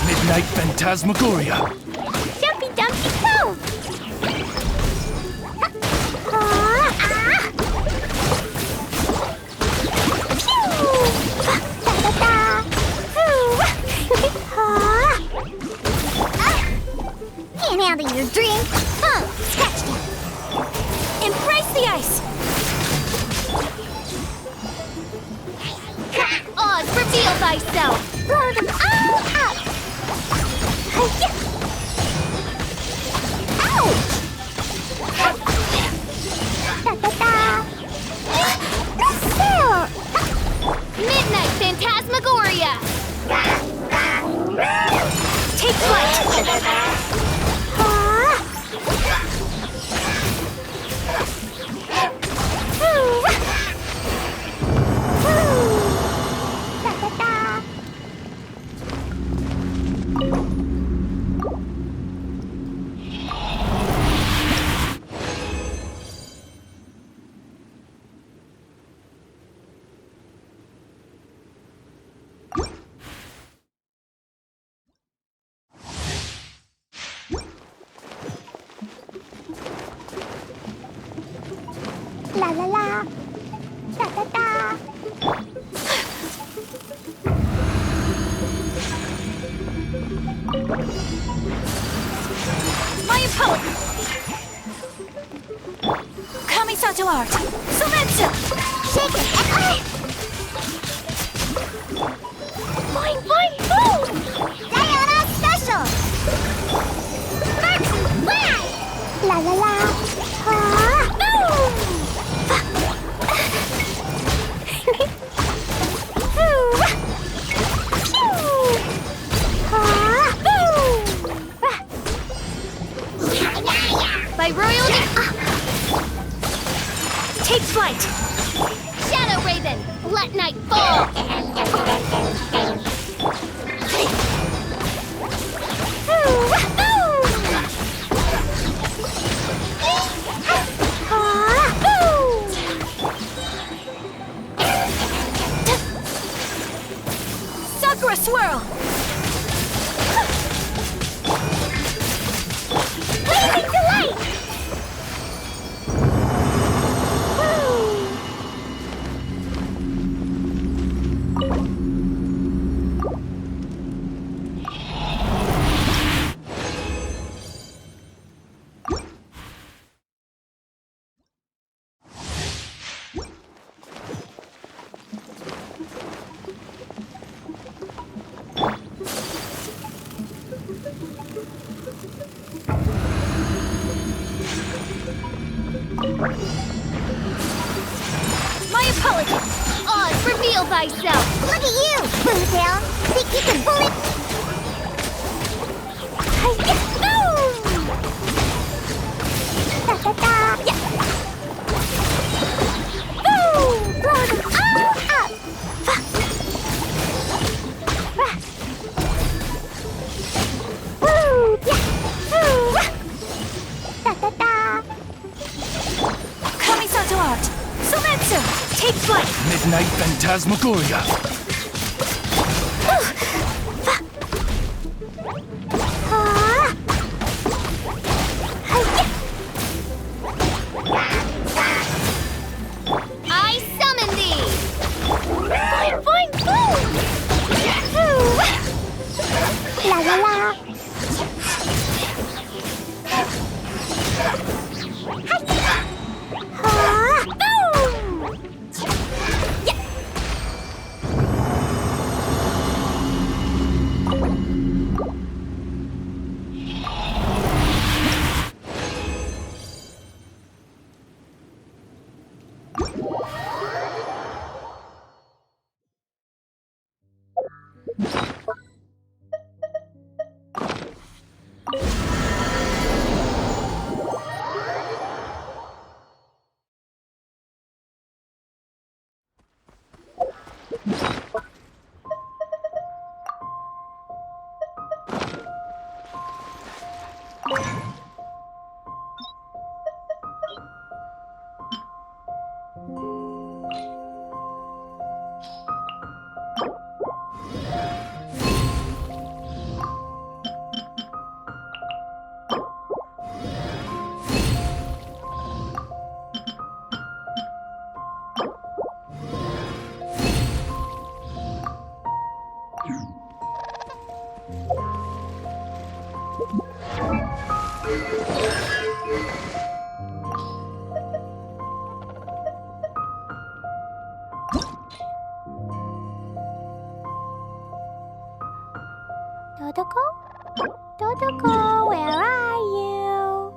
Midnight Phantasmagoria. Jumpy Dumpy Go! Can't handle your dream. Scratch you. Embrace the ice. Oz, reveal thyself. Blow them all up. Ouch! Midnight Phantasmagoria! Take flight! La la la, da da da. My opponent! Kamisato art! Sumetsu! Shake it! Boing boing boom! Sayonara special! Max By royal take flight! Shadow Raven, let night fall! Sakura swirl! Blazing delight! My apologies! Oz, reveal thyself! Look at you, Bluetail. Think you can bully? Da da da! Yeah. Boom! Blow them all up! Woo! Yeah! Woo! Da da da! Kamisato art! Sometsu! Take flight! Midnight Phantasmagoria. I summon thee! Boing, boing, boom! La la la! Dodoko? Dodoko, where are you?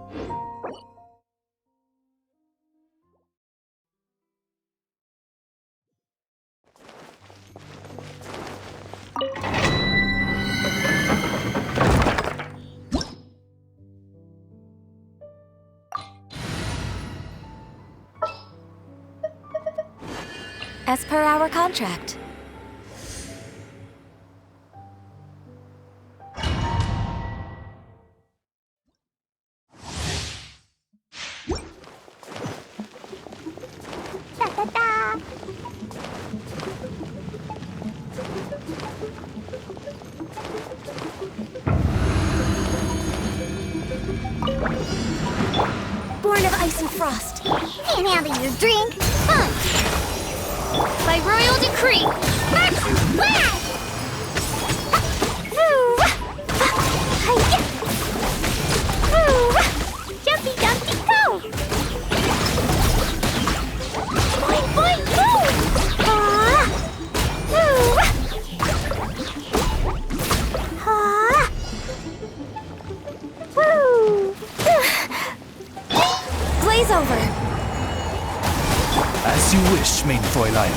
As per our contract. Da da da! Born of ice and frost. Can't handle your drink. Fun! By royal decree! Blast! Jumpy, jumpy, go! Boing, boing, boom! Blaze over. As you wish, main Fräulein.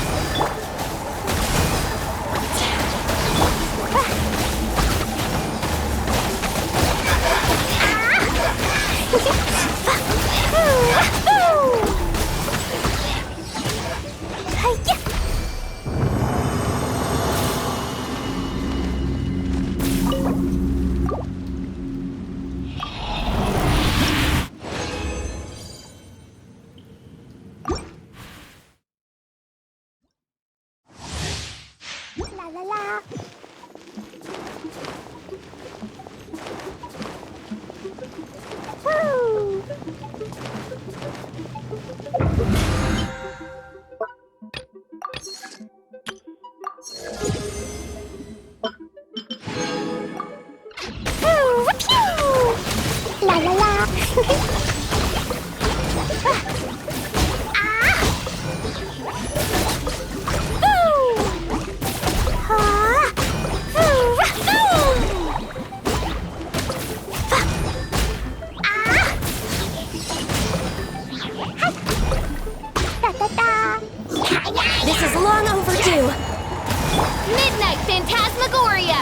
La la la. Woo! Woo! Pew! La la la. This is long overdue. Midnight Phantasmagoria!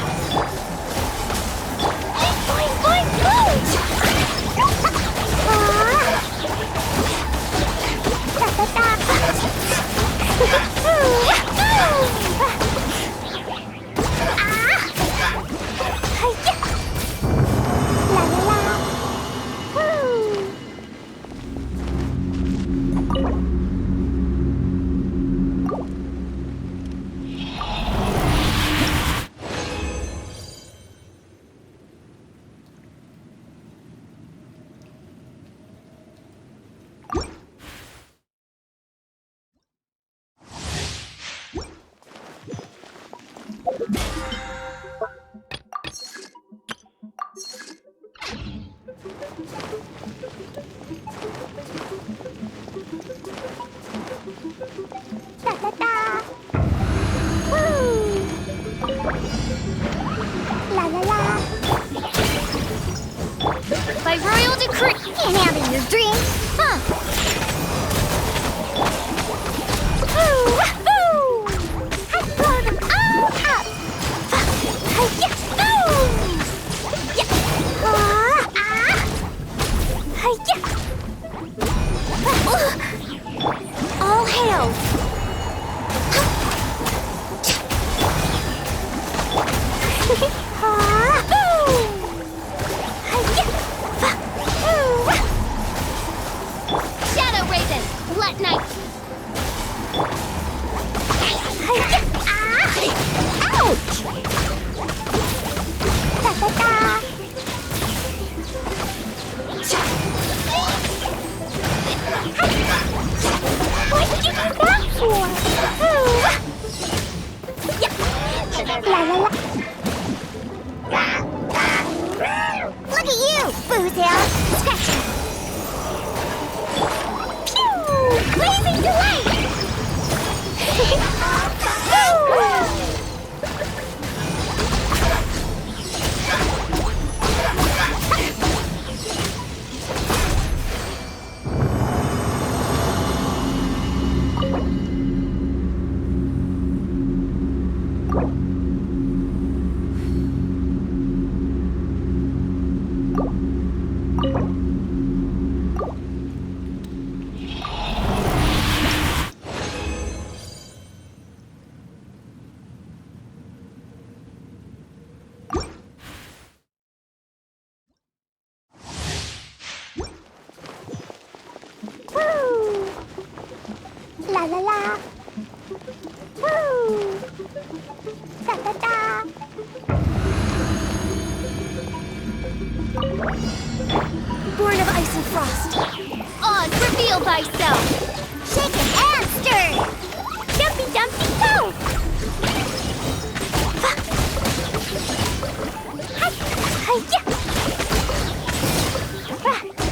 By royal decree, Can't have in your dream, huh? I blow them all up. All hail. Shadow Raven, Blood Knight! Ouch! What did you do that for? La la la. Look at you, Boozle! Scratching! Pew! Blazing delight! La la la. Woo! Da da da. Born of ice and frost. On, reveal thyself! Shaken and stirred. Jumpy dumpy go.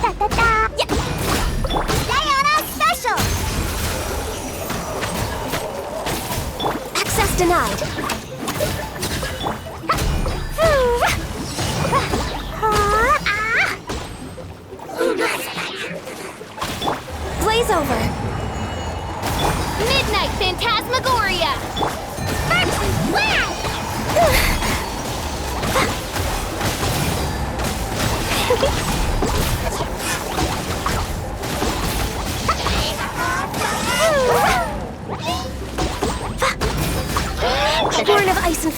Da da da. Diana special. Access denied. Blaze over. Midnight Phantasmagoria!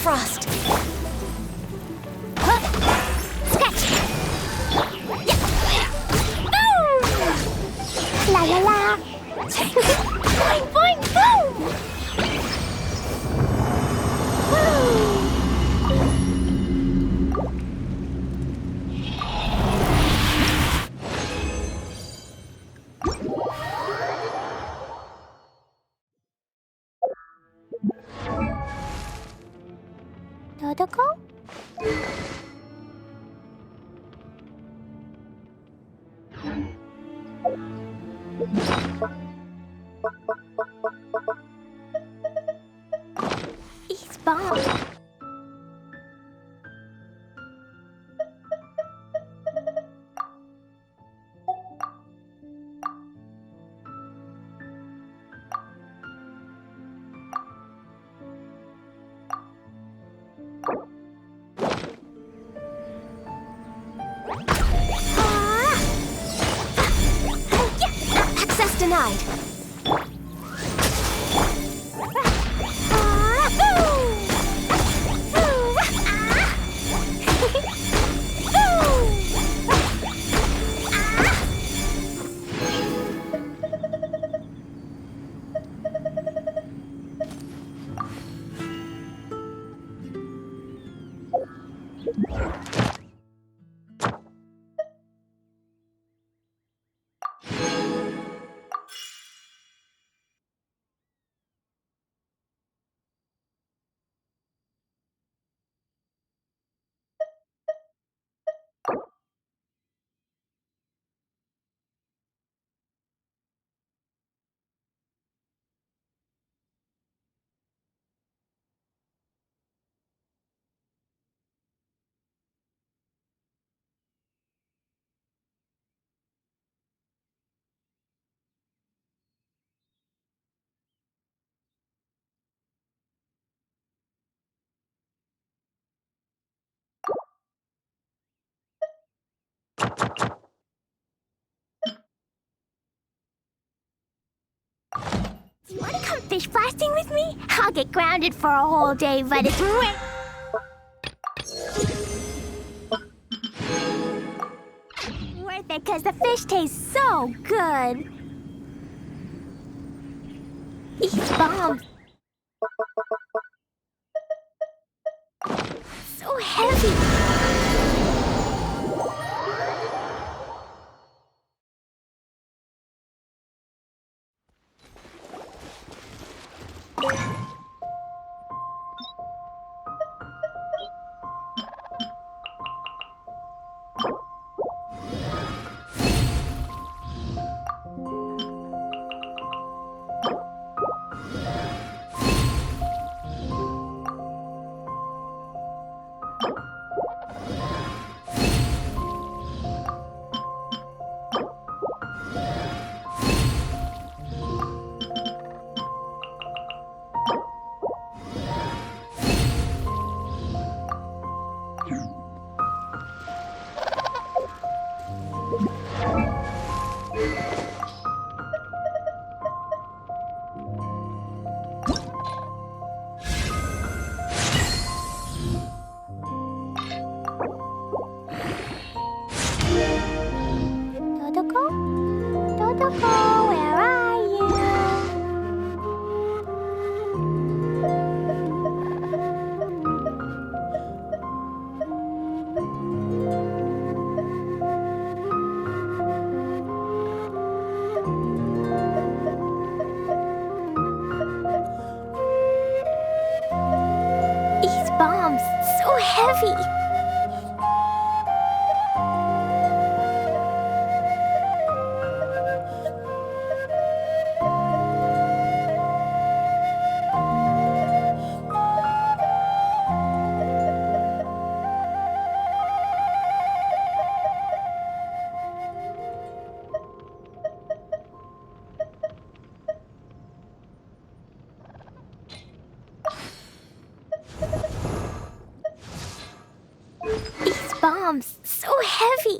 frost. Scratch! La la la! Boing, boing, boom! Dodoko? He's bomb. Access denied. You want to come fish blasting with me? I'll get grounded for a whole day, but it's worth it because the fish tastes so good. These bombs. So heavy. Dodoko, where are you? These bombs, so heavy. These bombs, so heavy.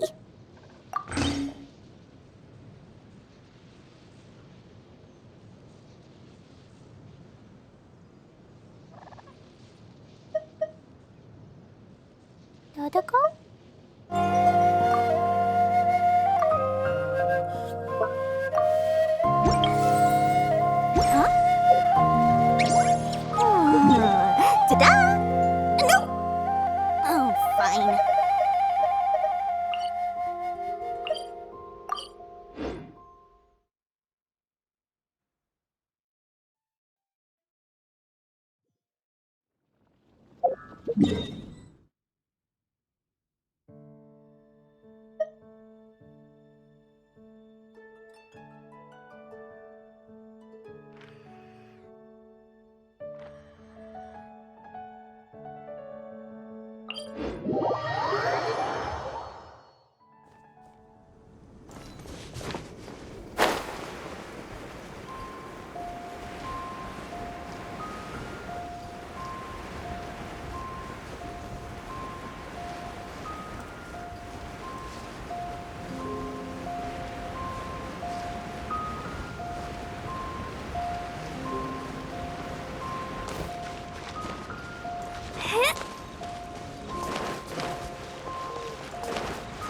protocol? Huh? Ta-da! No! Oh, fine.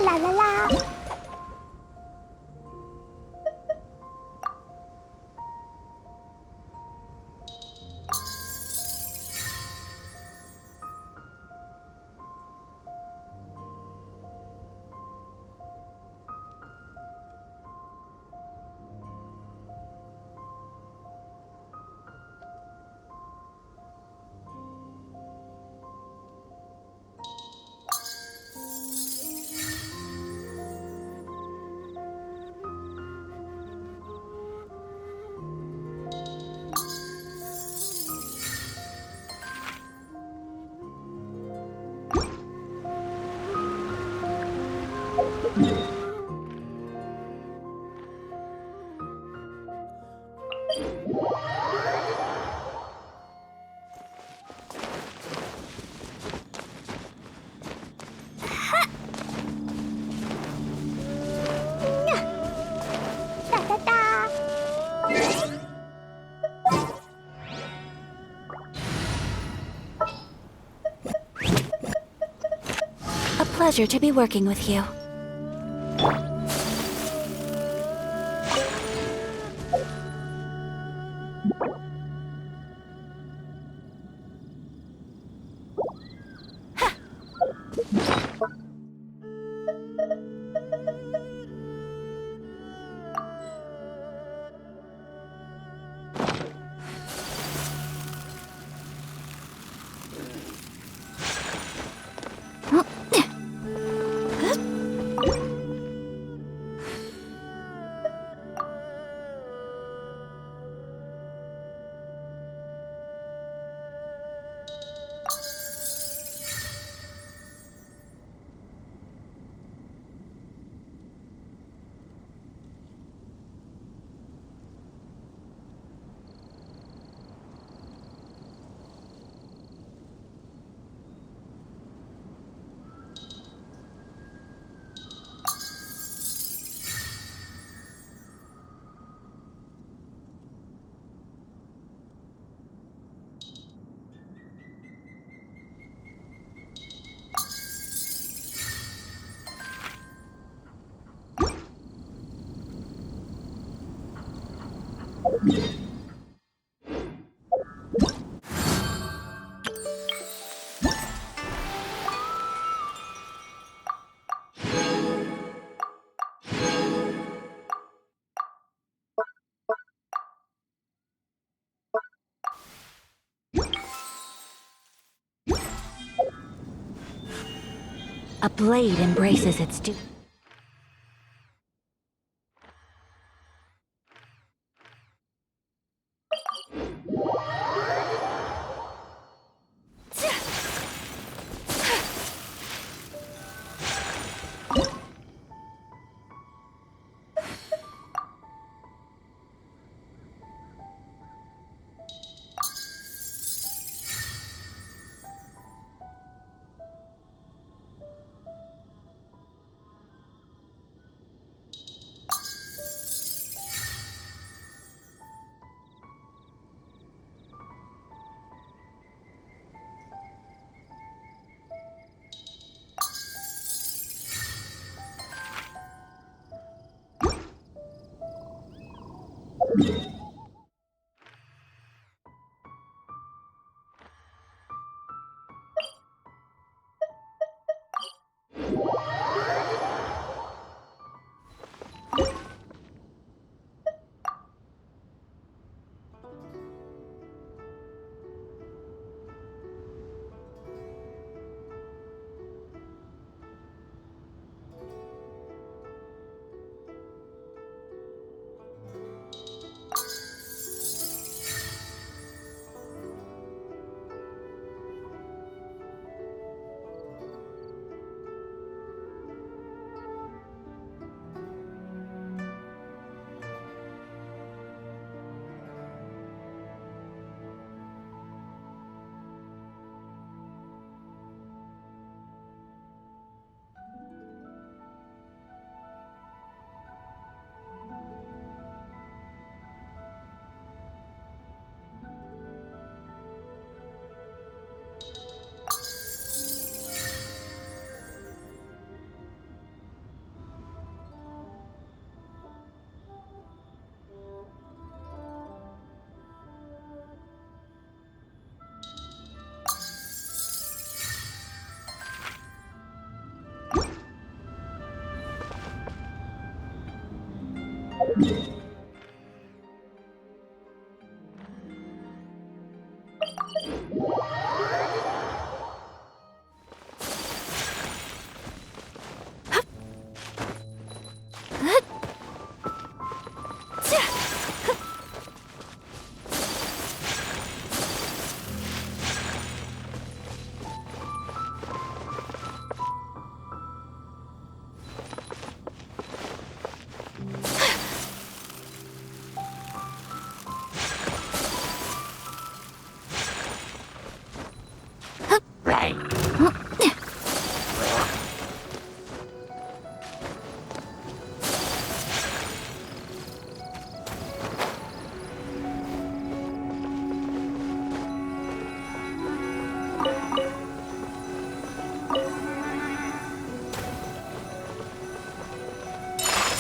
La la la. A pleasure to be working with you. A blade embraces its due.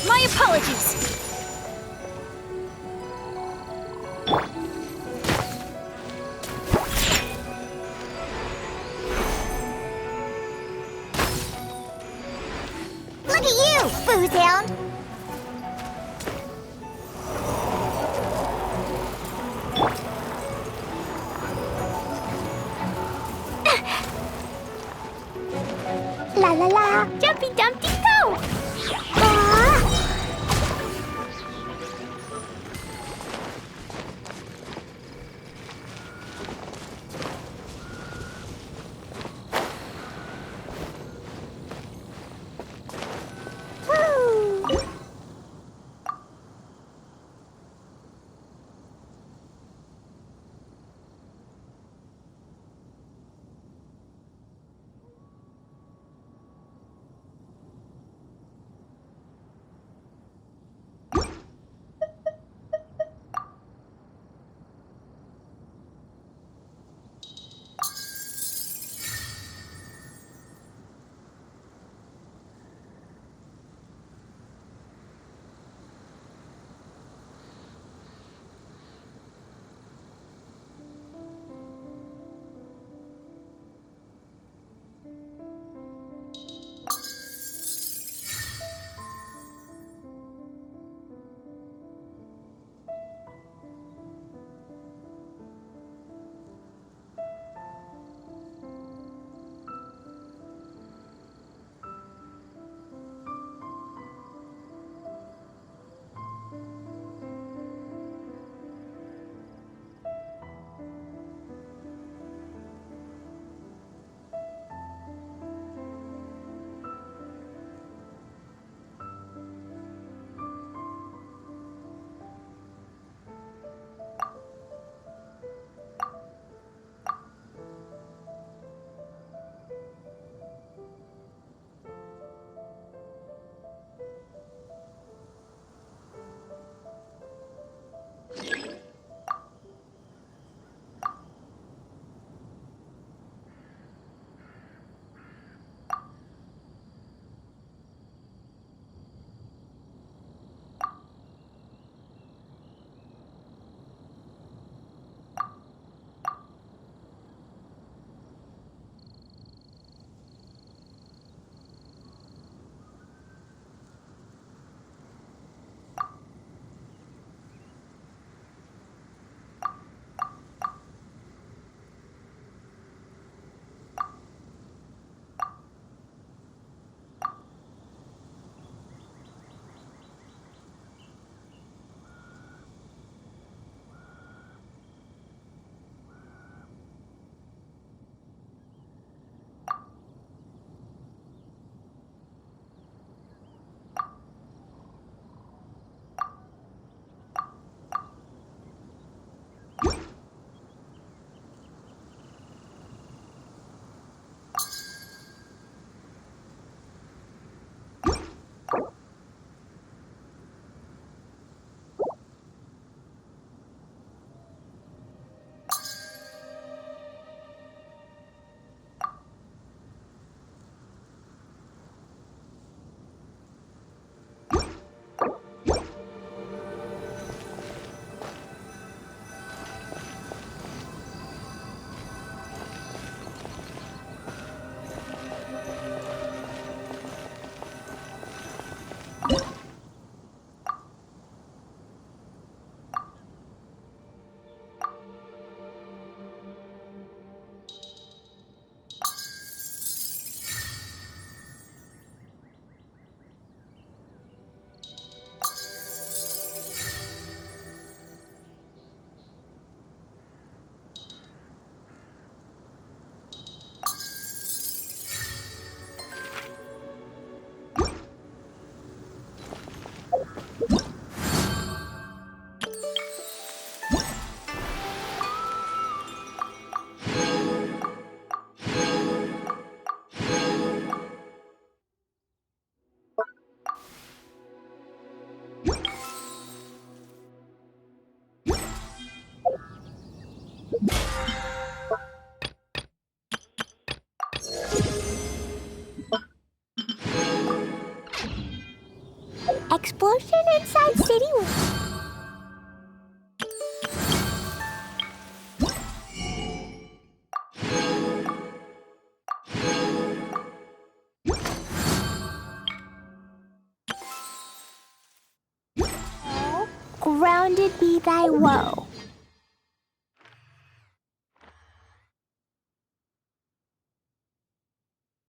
My apologies! Look at you, booze hound! La la la! Jumpy Dumpty go! Explosion inside city. Grounded be thy woe.